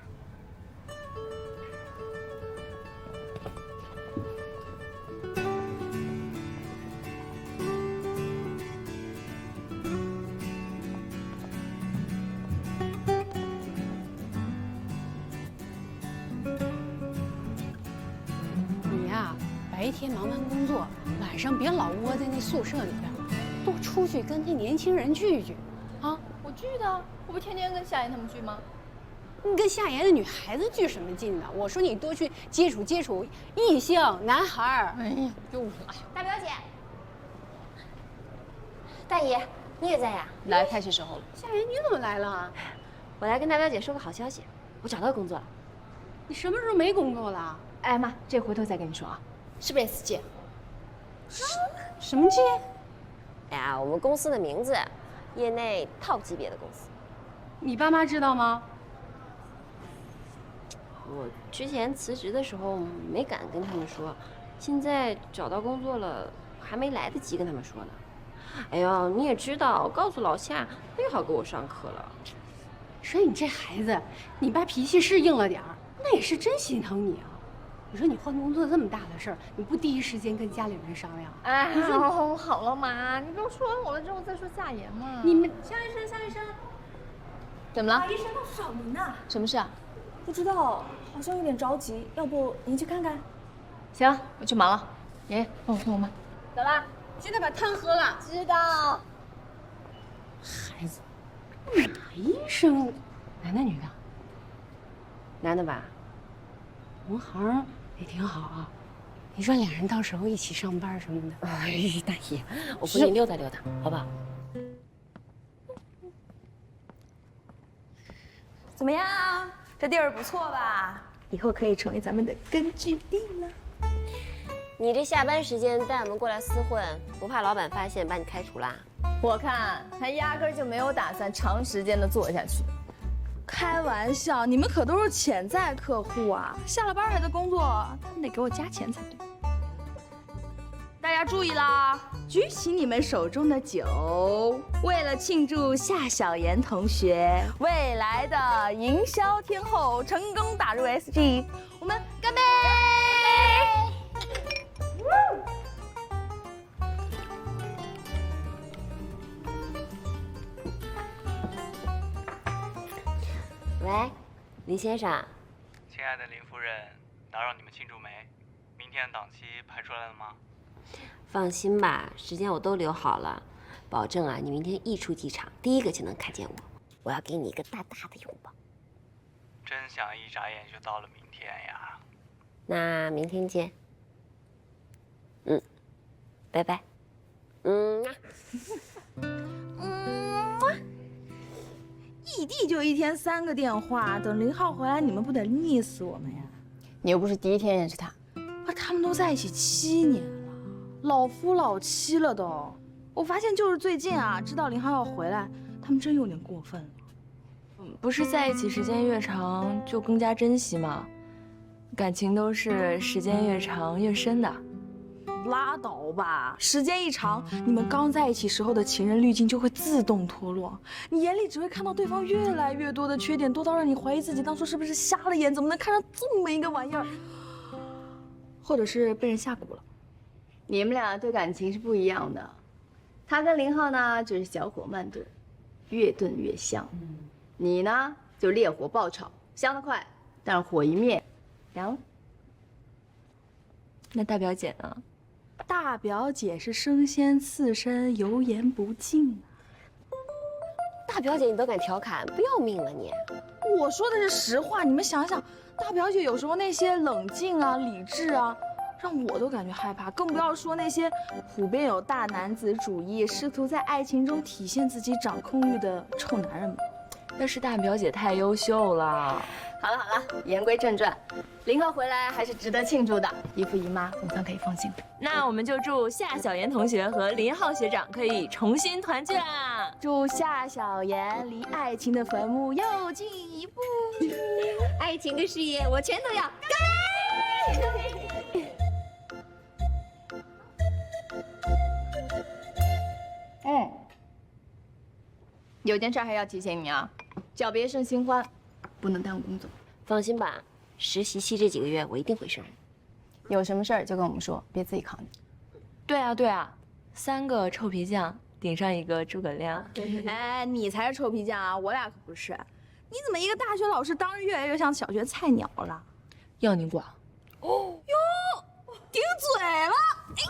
你呀，白天忙完工作，晚上别老窝在那宿舍里边，多出去跟那年轻人聚聚。啊，我聚的，我不天天跟夏言他们聚吗？你跟夏言的女孩子聚什么劲呢？我说你多去接触接触异性男孩儿。哎呀，又来！大表姐，大姨，你也在呀？来太是时候了。夏言，你怎么来了？我来跟大表姐说个好消息，我找到工作了。你什么时候没工作了？哎妈，这回头再跟你说啊，是不是 S 界？什么界？哎呀，我们公司的名字。业内 top 级别的公司，你爸妈知道吗？我之前辞职的时候没敢跟他们说，现在找到工作了，还没来得及跟他们说呢。哎呦，你也知道，告诉老夏，他又好给我上课了。说你这孩子，你爸脾气是硬了点儿，那也是真心疼你啊。你说你换工作这么大的事儿，你不第一时间跟家里人商量？哎，好了妈，你都说完我了之后再说夏言嘛。你们夏医生，夏医生，怎么了？医生告诉找您呢。什么事啊？不知道，好像有点着急，要不您去看看？行，我去忙了。爷爷，帮我送我妈。走了，记得把汤喝了。知道。孩子，哪医生？男的女的？男的吧。同行也挺好啊，你说俩人到时候一起上班什么的。哎，大姨，我陪你溜达溜达，好不好？怎么样？这地儿不错吧？以后可以成为咱们的根据地了。你这下班时间带我们过来厮混，不怕老板发现把你开除啦？我看他压根儿就没有打算长时间的做下去。开玩笑，你们可都是潜在客户啊，下了班还在工作，他们得给我加钱才对。大家注意啦，举起你们手中的酒，为了庆祝夏小妍同学未来的营销天后成功打入 SG， 我们干杯！喂，林先生。亲爱的林夫人，打扰你们庆祝没？明天的档期排出来了吗？放心吧，时间我都留好了，保证啊，你明天一出机场，第一个就能看见我。我要给你一个大大的拥抱。真想一眨眼就到了明天呀。那明天见。拜拜。异地就一天3个电话，等林浩回来，你们不得腻死我们呀？你又不是第一天认识他。他们都在一起7年了，老夫老妻了都。我发现就是最近啊，知道林浩要回来，他们真有点过分了。不是在一起时间越长就更加珍惜吗？感情都是时间越长越深的。拉倒吧，时间一长，你们刚在一起时候的情人滤镜就会自动脱落，你眼里只会看到对方越来越多的缺点，多到让你怀疑自己当初是不是瞎了眼，怎么能看上这么一个玩意儿，或者是被人下蛊了。你们俩对感情是不一样的，他跟林浩呢就是小火慢炖，越炖越香。你呢就烈火爆炒，香得快，但是火一灭，凉了。那大表姐呢？大表姐是生鲜刺身，油盐不进啊。大表姐你都敢调侃，不要命了你！我说的是实话，你们想想，大表姐有时候那些冷静啊、理智啊，让我都感觉害怕，更不要说那些普遍有大男子主义、试图在爱情中体现自己掌控欲的臭男人们。那是大表姐太优秀了。好了，言归正传，林浩回来还是值得庆祝的，姨父姨妈总算可以放心了。那我们就祝夏小妍同学和林浩学长可以重新团聚啦！祝夏小妍离爱情的坟墓又进一步。爱情的事业我全都要，干！有件事还要提醒你啊，脚别胜新欢，不能耽误工作。放心吧，实习期这几个月我一定会胜任。有什么事儿就跟我们说，别自己扛着。对啊，3个臭皮匠顶上一个诸葛亮。哎，你才是臭皮匠啊，我俩可不是。你怎么一个大学老师当着越来越像小学菜鸟了？要你管？哦哟，顶嘴了！哎，顶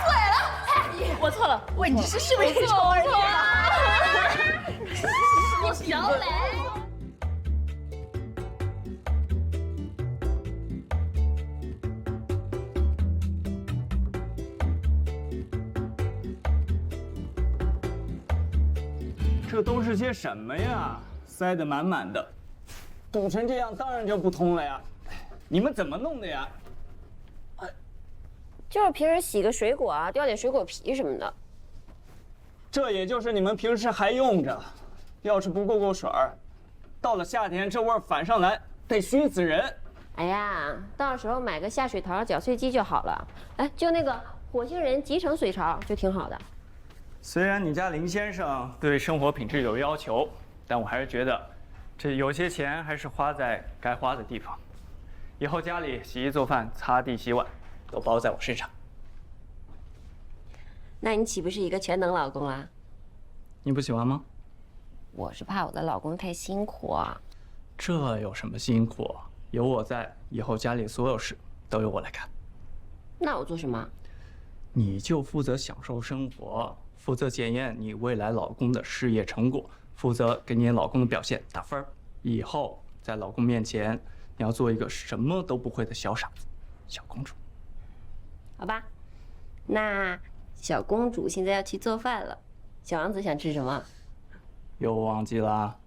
嘴了！哎，我错了，喂，你是不是臭儿子啊？你小磊。这都是些什么呀？塞得满满的，堵成这样，当然就不通了呀！你们怎么弄的呀？就是平时洗个水果啊，掉点水果皮什么的。这也就是你们平时还用着，要是不过水儿，到了夏天这味儿反上来，得熏死人。哎呀，到时候买个下水槽搅碎机就好了。哎，就那个火星人集成水槽就挺好的。虽然你家林先生对生活品质有要求，但我还是觉得，这有些钱还是花在该花的地方。以后家里洗衣做饭、擦地洗碗，都包在我身上。那你岂不是一个全能老公啊？你不喜欢吗？我是怕我的老公太辛苦啊。这有什么辛苦？有我在，以后家里所有事都由我来干。那我做什么？你就负责享受生活，负责检验你未来老公的事业成果，负责给你老公的表现打分。以后在老公面前，你要做一个什么都不会的小傻子、小公主。好吧，那小公主现在要去做饭了。小王子想吃什么？又忘记了？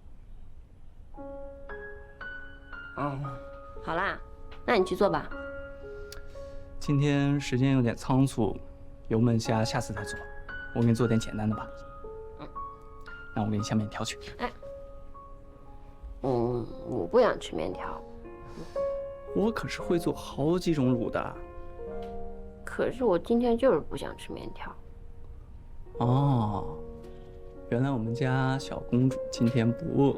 好啦，那你去做吧。今天时间有点仓促，油焖虾下次再做。我给你做点简单的吧。那我给你下面条去。哎，我不想吃面条。我可是会做好几种卤的。可是我今天就是不想吃面条。哦，原来我们家小公主今天不饿，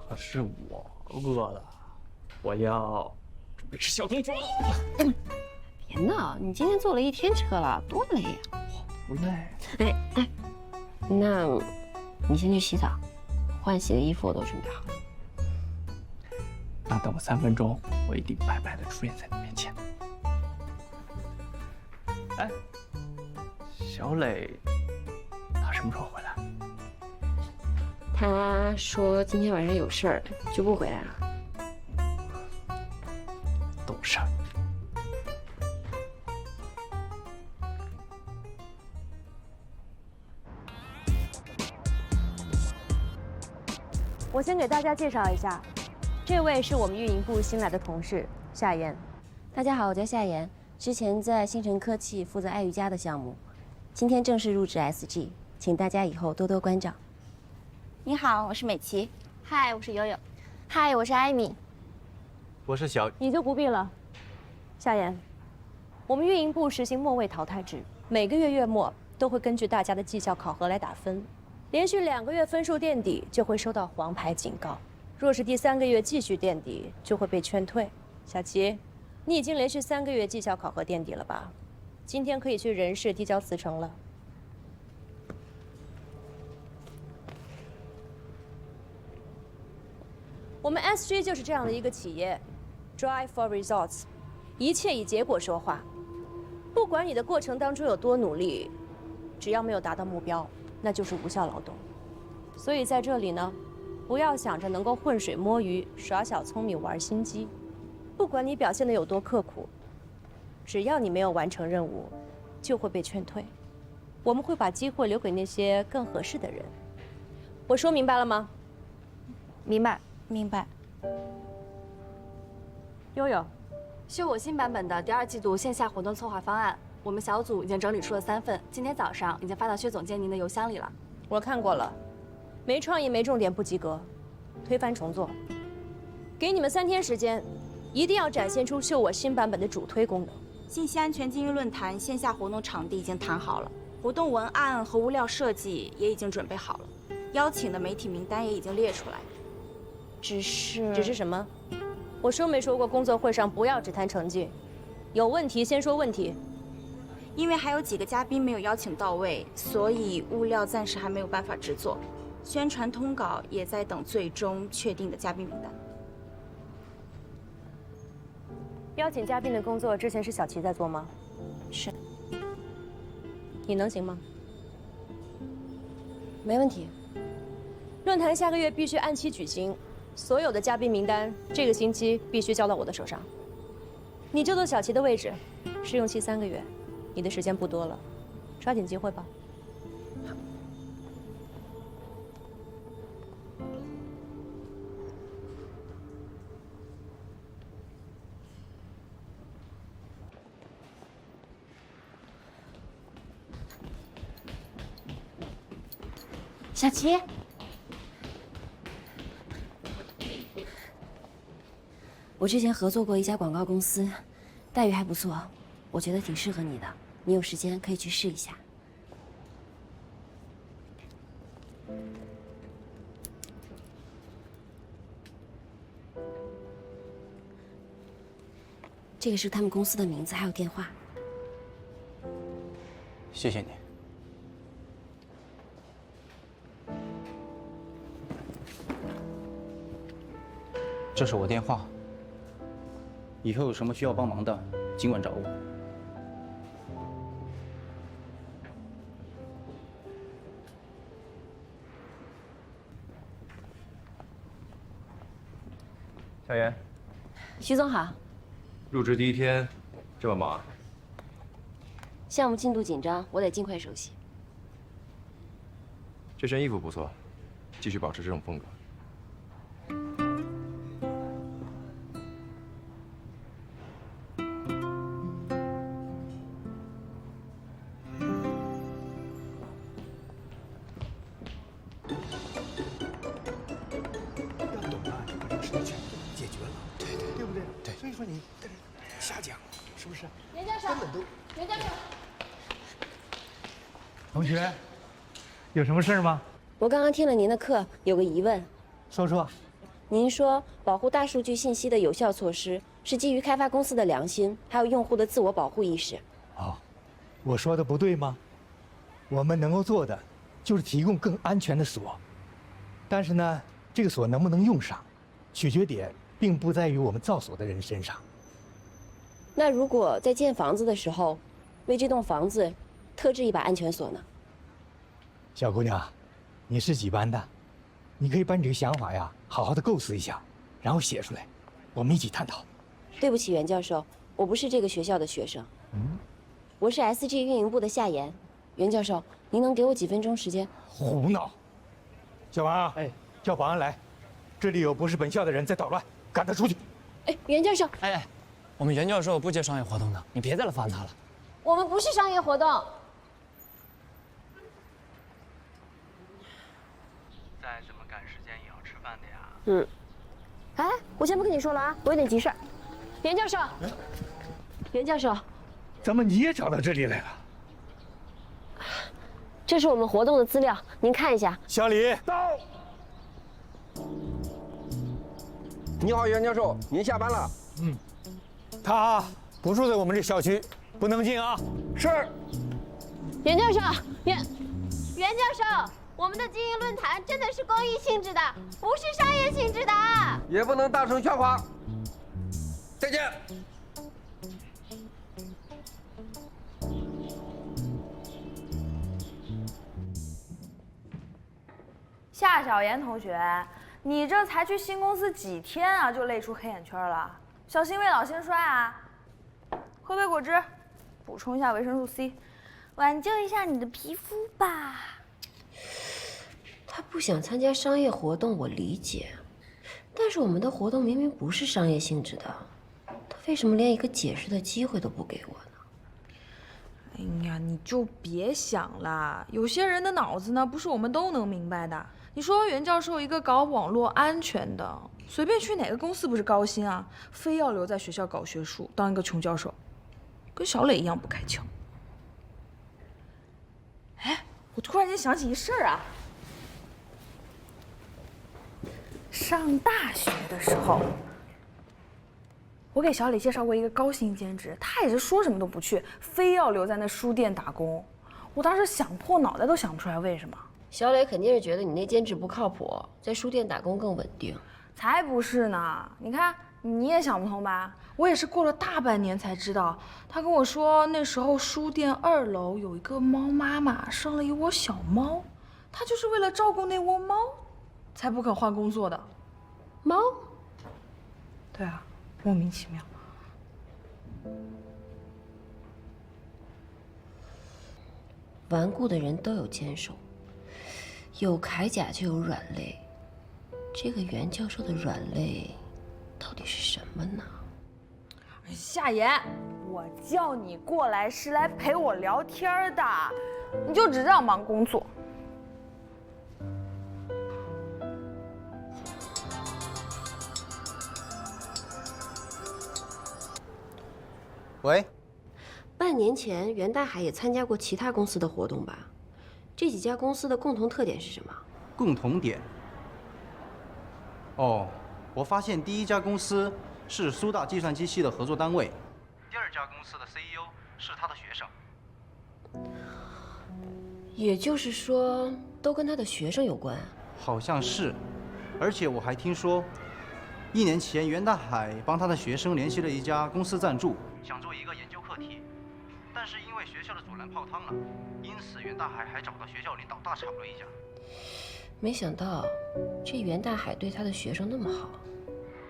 可是我饿了，我要准备吃小公主了。别闹，你今天坐了一天车了，多累呀！不累。哎，那你先去洗澡，换洗的衣服我都准备好了。那等我3分钟，我一定白白的出现在你面前。哎，小磊，他什么时候回来？他说今天晚上有事儿，就不回来了。懂事儿。我先给大家介绍一下，这位是我们运营部新来的同事夏妍。大家好，我叫夏妍，之前在星辰科技负责爱瑜伽的项目，今天正式入职 SG， 请大家以后多多关照。你好，我是美琪。嗨，我是悠悠。嗨，我是艾米。我是小。你就不必了。夏妍，我们运营部实行末位淘汰制，每个月月末都会根据大家的绩效考核来打分。连续2个月分数垫底，就会收到黄牌警告；若是第3个月继续垫底，就会被劝退。小齐，你已经连续3个月绩效考核垫底了吧？今天可以去人事递交辞呈了。我们 SG 就是这样的一个企业 ，Drive for results， 一切以结果说话。不管你的过程当中有多努力，只要没有达到目标，那就是无效劳动。所以在这里呢，不要想着能够浑水摸鱼、耍小聪明、玩心机。不管你表现得有多刻苦，只要你没有完成任务，就会被劝退。我们会把机会留给那些更合适的人。我说明白了吗？明白，明白。悠悠，秀我新版本的第2季度线下活动策划方案，我们小组已经整理出了3份，今天早上已经发到薛总监您的邮箱里了。我看过了，没创意、没重点，不及格，推翻重做。给你们3天时间，一定要展现出秀我新版本的主推功能。信息安全精英论坛线下活动场地已经谈好了，活动文案和物料设计也已经准备好了，邀请的媒体名单也已经列出来。只是什么？我说没说过工作会上不要只谈成绩，有问题先说问题。因为还有几个嘉宾没有邀请到位，所以物料暂时还没有办法制作，宣传通稿也在等最终确定的嘉宾名单。邀请嘉宾的工作之前是小齐在做吗？是。你能行吗？没问题。论坛下个月必须按期举行，所有的嘉宾名单这个星期必须交到我的手上。你就坐小齐的位置，试用期3个月，你的时间不多了，抓紧机会吧。小齐，我之前合作过一家广告公司，待遇还不错，我觉得挺适合你的。你有时间可以去试一下。这个是他们公司的名字，还有电话。谢谢你。这是我电话，以后有什么需要帮忙的，尽管找我。小妍，徐总好。入职第1天，这么忙啊？项目进度紧张，我得尽快熟悉。这身衣服不错，继续保持这种风格。说你瞎讲，是不是？袁教授，根本都。袁教授，同学，有什么事吗？我刚刚听了您的课，有个疑问。说说。您说保护大数据信息的有效措施是基于开发公司的良心，还有用户的自我保护意识。哦，我说的不对吗？我们能够做的就是提供更安全的锁，但是呢，这个锁能不能用上，取决点并不在于我们造锁的人身上。那如果在建房子的时候，为这栋房子特制一把安全锁呢？小姑娘，你是几班的？你可以把你这个想法呀，好好的构思一下，然后写出来，我们一起探讨。对不起，袁教授，我不是这个学校的学生。我是 SG 运营部的夏言。袁教授，您能给我几分钟时间？胡闹！小王，哎，叫保安来，这里有不是本校的人在捣乱，赶他出去。哎，袁教授，哎，我们袁教授不接商业活动的，你别再来烦他了。我们不是商业活动。再这么赶时间也要吃饭的呀。哎，我先不跟你说了啊，我有点急事儿。袁教授，袁教授，怎么你也找到这里来了？这是我们活动的资料，您看一下。小李，到。你好，袁教授，您下班了。他不住在我们这小区，不能进啊。是。袁教授，袁教授，我们的经营论坛真的是公益性质的，不是商业性质的。也不能大声喧哗。再见。夏小妍同学，你这才去新公司几天啊，就累出黑眼圈了，小心未老先衰啊！喝杯果汁，补充一下维生素 C， 挽救一下你的皮肤吧。他不想参加商业活动，我理解，但是我们的活动明明不是商业性质的，他为什么连一个解释的机会都不给我呢？哎呀，你就别想了，有些人的脑子呢，不是我们都能明白的。你说袁教授一个搞网络安全的，随便去哪个公司不是高薪啊？非要留在学校搞学术，当一个穷教授，跟小磊一样不开窍。哎，我突然间想起一事儿啊，上大学的时候，我给小磊介绍过一个高薪兼职，他也是说什么都不去，非要留在那书店打工。我当时想破脑袋都想不出来为什么。小磊肯定是觉得你那兼职不靠谱，在书店打工更稳定。才不是呢！你看你也想不通吧？我也是过了大半年才知道，他跟我说那时候书店2楼有一个猫妈妈生了一窝小猫，他就是为了照顾那窝猫，才不肯换工作的。猫？对啊，莫名其妙。顽固的人都有坚守，有铠甲就有软肋。这个袁教授的软肋到底是什么呢？夏言，我叫你过来是来陪我聊天的，你就只知道忙工作。喂，半年前袁大海也参加过其他公司的活动吧？这几家公司的共同特点是什么？共同点？哦，我发现第一家公司是苏大计算机系的合作单位，第二家公司的 CEO 是他的学生。也就是说，都跟他的学生有关？好像是，而且我还听说，1年前袁大海帮他的学生联系了一家公司赞助，想做一个研究课题，但是因为学校的阻拦泡汤了，因此袁大海还找到学校领导大吵了一架。没想到，这袁大海对他的学生那么好，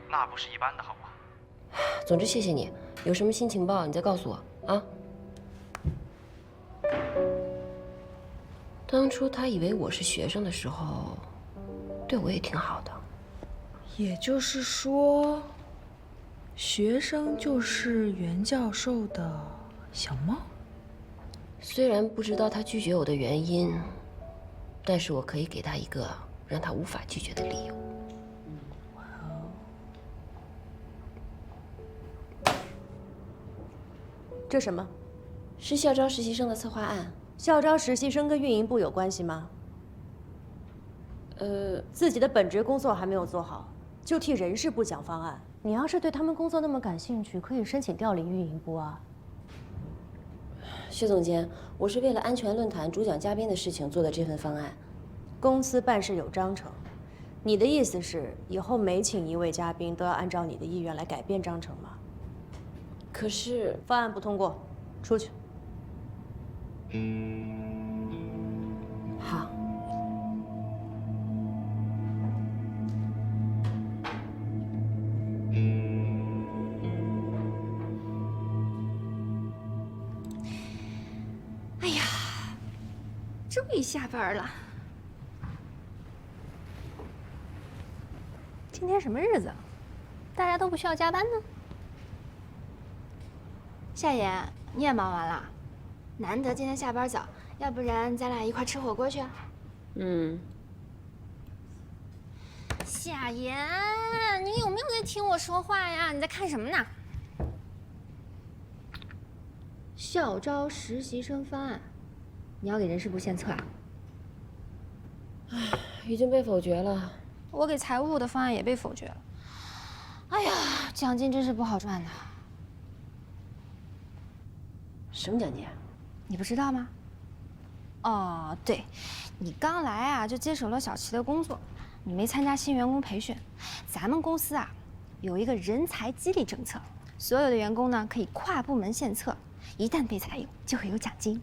那不是一般的好啊。总之谢谢你，有什么新情报你再告诉我啊。当初他以为我是学生的时候，对我也挺好的。也就是说，学生就是袁教授的小猫。虽然不知道他拒绝我的原因，但是我可以给他一个让他无法拒绝的理由。这什么？是校招实习生的策划案。校招实习生跟运营部有关系吗？自己的本职工作还没有做好，就替人事部讲方案。你要是对他们工作那么感兴趣，可以申请调离运营部啊。薛总监，我是为了安全论坛主讲嘉宾的事情做的这份方案。公司办事有章程，你的意思是以后每请一位嘉宾都要按照你的意愿来改变章程吗？可是方案不通过，出去。好。哎呀，终于下班了。今天什么日子？大家都不需要加班呢？夏言，你也忙完了？难得今天下班早，要不然咱俩一块吃火锅去啊？夏言，你有没有在听我说话呀？你在看什么呢？校招实习生方案，你要给人事部献策啊？唉，已经被否决了。我给财务部的方案也被否决了。哎呀，奖金真是不好赚的。什么奖金？你不知道吗？哦，对，你刚来啊就接手了小齐的工作，你没参加新员工培训。咱们公司啊有一个人才激励政策，所有的员工呢可以跨部门献策，一旦被采用就会有奖金。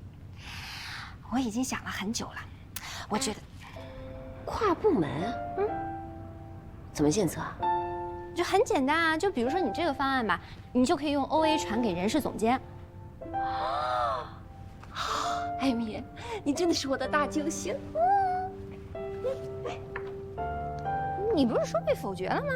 我已经想了很久了，我觉得跨部门，怎么献策啊？就很简单啊，就比如说你这个方案吧，你就可以用 OA 传给人事总监。艾米，你真的是我的大救星。你不是说被否决了吗？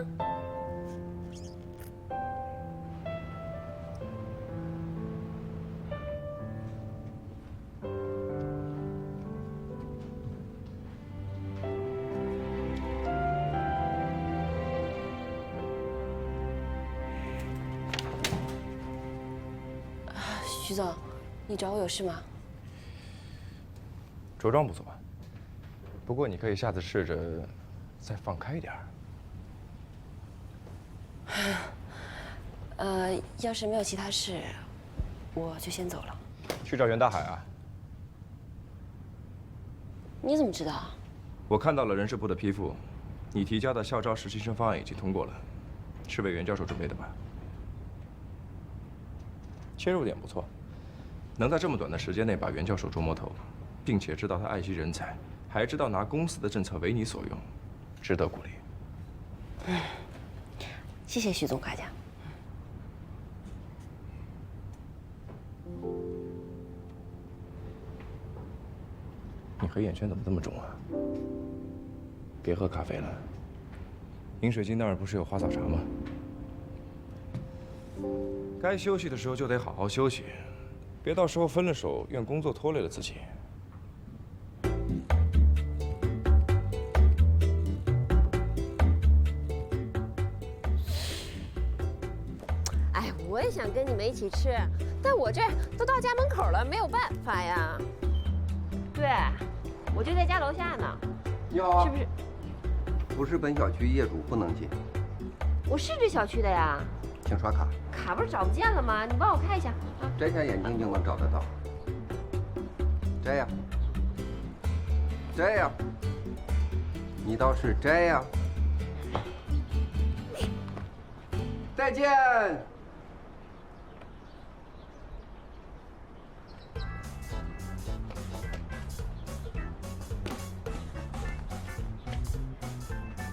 徐总，你找我有事吗？着装不错，不过你可以下次试着再放开一点儿。要是没有其他事，我就先走了。去找袁大海啊？你怎么知道？我看到了人事部的批复，你提交的校招实习生方案已经通过了，是为袁教授准备的吧？切入点不错，能在这么短的时间内把袁教授捉摸透，并且知道他爱惜人才，还知道拿公司的政策为你所用，值得鼓励。谢谢徐总夸奖。你黑眼圈怎么这么重啊？别喝咖啡了，饮水机那儿不是有花草茶吗？该休息的时候就得好好休息，别到时候分了手，怨工作拖累了自己。哎，我也想跟你们一起吃，但我这都到家门口了，没有办法呀。对，我就在家楼下呢。你好啊。是不是？不是本小区业主不能进。我是这小区的呀。请刷卡。卡不是找不见了吗？你帮我看一下啊。摘下眼镜就能找得到。摘呀，摘呀，你倒是摘呀。再见。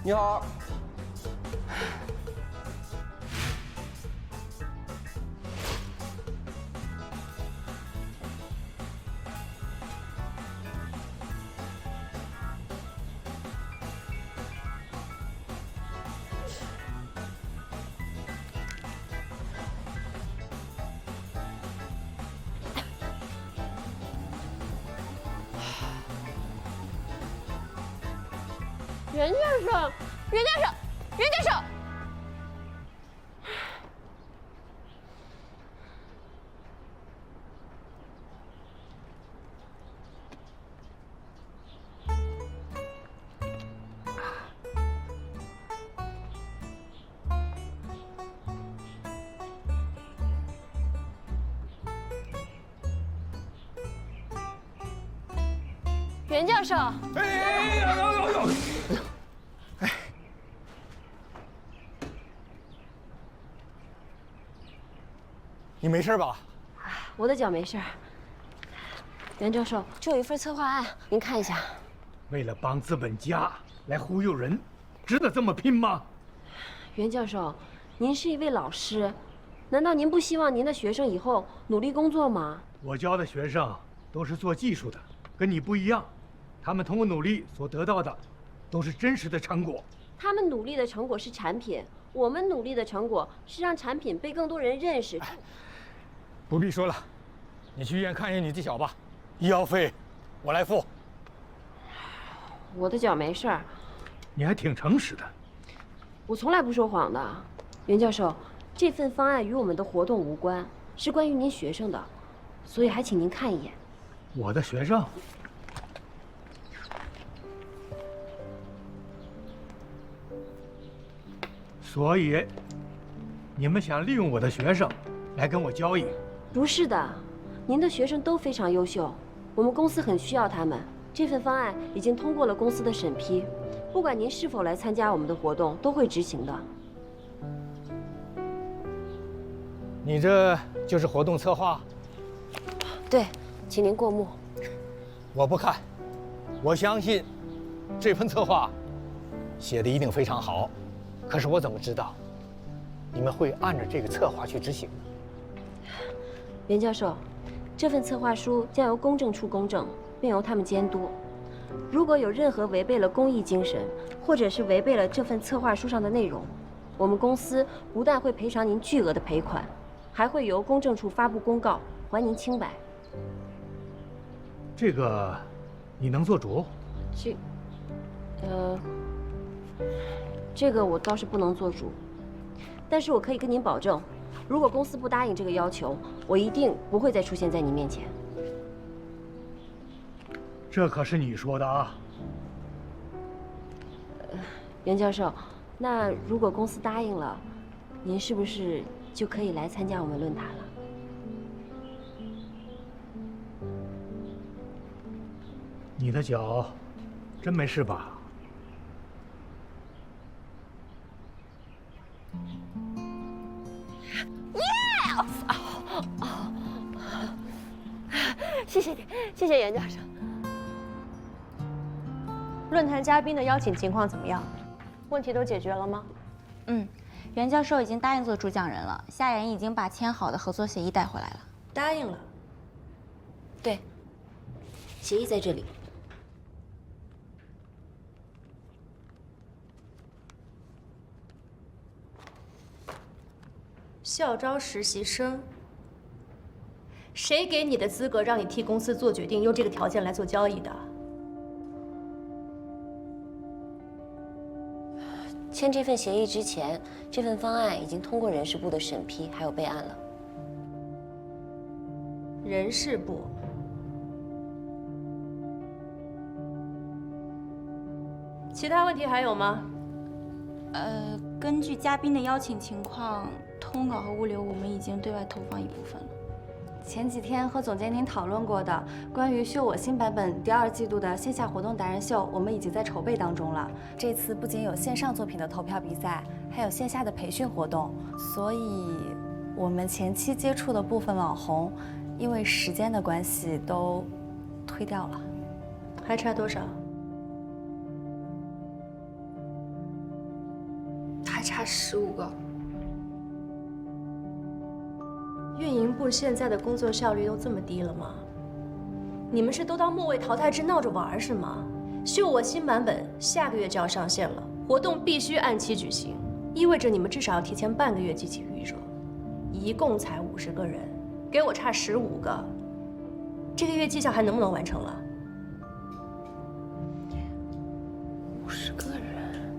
你好。袁教授，袁教授，袁教授。袁教授。你没事吧？我的脚没事。袁教授，这有一份策划案，您看一下。为了帮资本家来忽悠人，值得这么拼吗？袁教授，您是一位老师，难道您不希望您的学生以后努力工作吗？我教的学生都是做技术的，跟你不一样，他们通过努力所得到的，都是真实的成果。他们努力的成果是产品，我们努力的成果是让产品被更多人认识。不必说了，你去医院看一下你这小吧，医药费我来付。我的脚没事儿。你还挺诚实的。我从来不说谎的。袁教授，这份方案与我们的活动无关，是关于您学生的，所以还请您看一眼。我的学生？所以，你们想利用我的学生来跟我交易？不是的，您的学生都非常优秀，我们公司很需要他们。这份方案已经通过了公司的审批，不管您是否来参加我们的活动，都会执行的。你这就是活动策划？对，请您过目。我不看，我相信这份策划写的一定非常好，可是我怎么知道你们会按照这个策划去执行呢？袁教授，这份策划书将由公证处公证，并由他们监督。如果有任何违背了公益精神，或者是违背了这份策划书上的内容，我们公司不但会赔偿您巨额的赔款，还会由公证处发布公告还您清白。这个你能做主？这个我倒是不能做主，但是我可以跟您保证，如果公司不答应这个要求，我一定不会再出现在你面前。这可是你说的啊。袁教授，那如果公司答应了，您是不是就可以来参加我们论坛了？你的脚真没事吧？谢谢你，谢谢袁教授。论坛嘉宾的邀请情况怎么样？问题都解决了吗？袁教授已经答应做主讲人了，夏妍已经把签好的合作协议带回来了。答应了。对，协议在这里。校招实习生，谁给你的资格让你替公司做决定，用这个条件来做交易的？签这份协议之前，这份方案已经通过人事部的审批，还有备案了。人事部。其他问题还有吗？根据嘉宾的邀请情况，通稿和物流我们已经对外投放一部分了。前几天和总监您讨论过的关于秀我新版本第2季度的线下活动达人秀，我们已经在筹备当中了。这次不仅有线上作品的投票比赛，还有线下的培训活动，所以我们前期接触的部分网红，因为时间的关系都推掉了。还差多少？还差15个。运营部现在的工作效率都这么低了吗？你们是都当末位淘汰制闹着玩是吗？秀我新版本下个月就要上线了，活动必须按期举行，意味着你们至少要提前半个月积极预热，一共才50个人，给我差15个，这个月绩效还能不能完成了？50个人，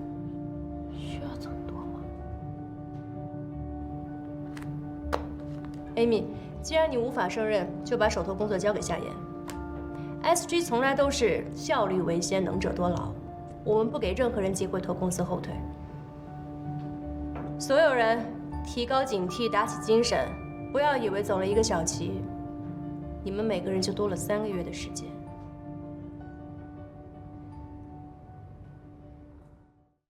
需要这么多吗？Amy， 既然你无法胜任，就把手头工作交给夏妍。SG 从来都是效率为先，能者多劳，我们不给任何人机会拖公司后腿。所有人提高警惕，打起精神，不要以为走了一个小棋，你们每个人就多了3个月的时间。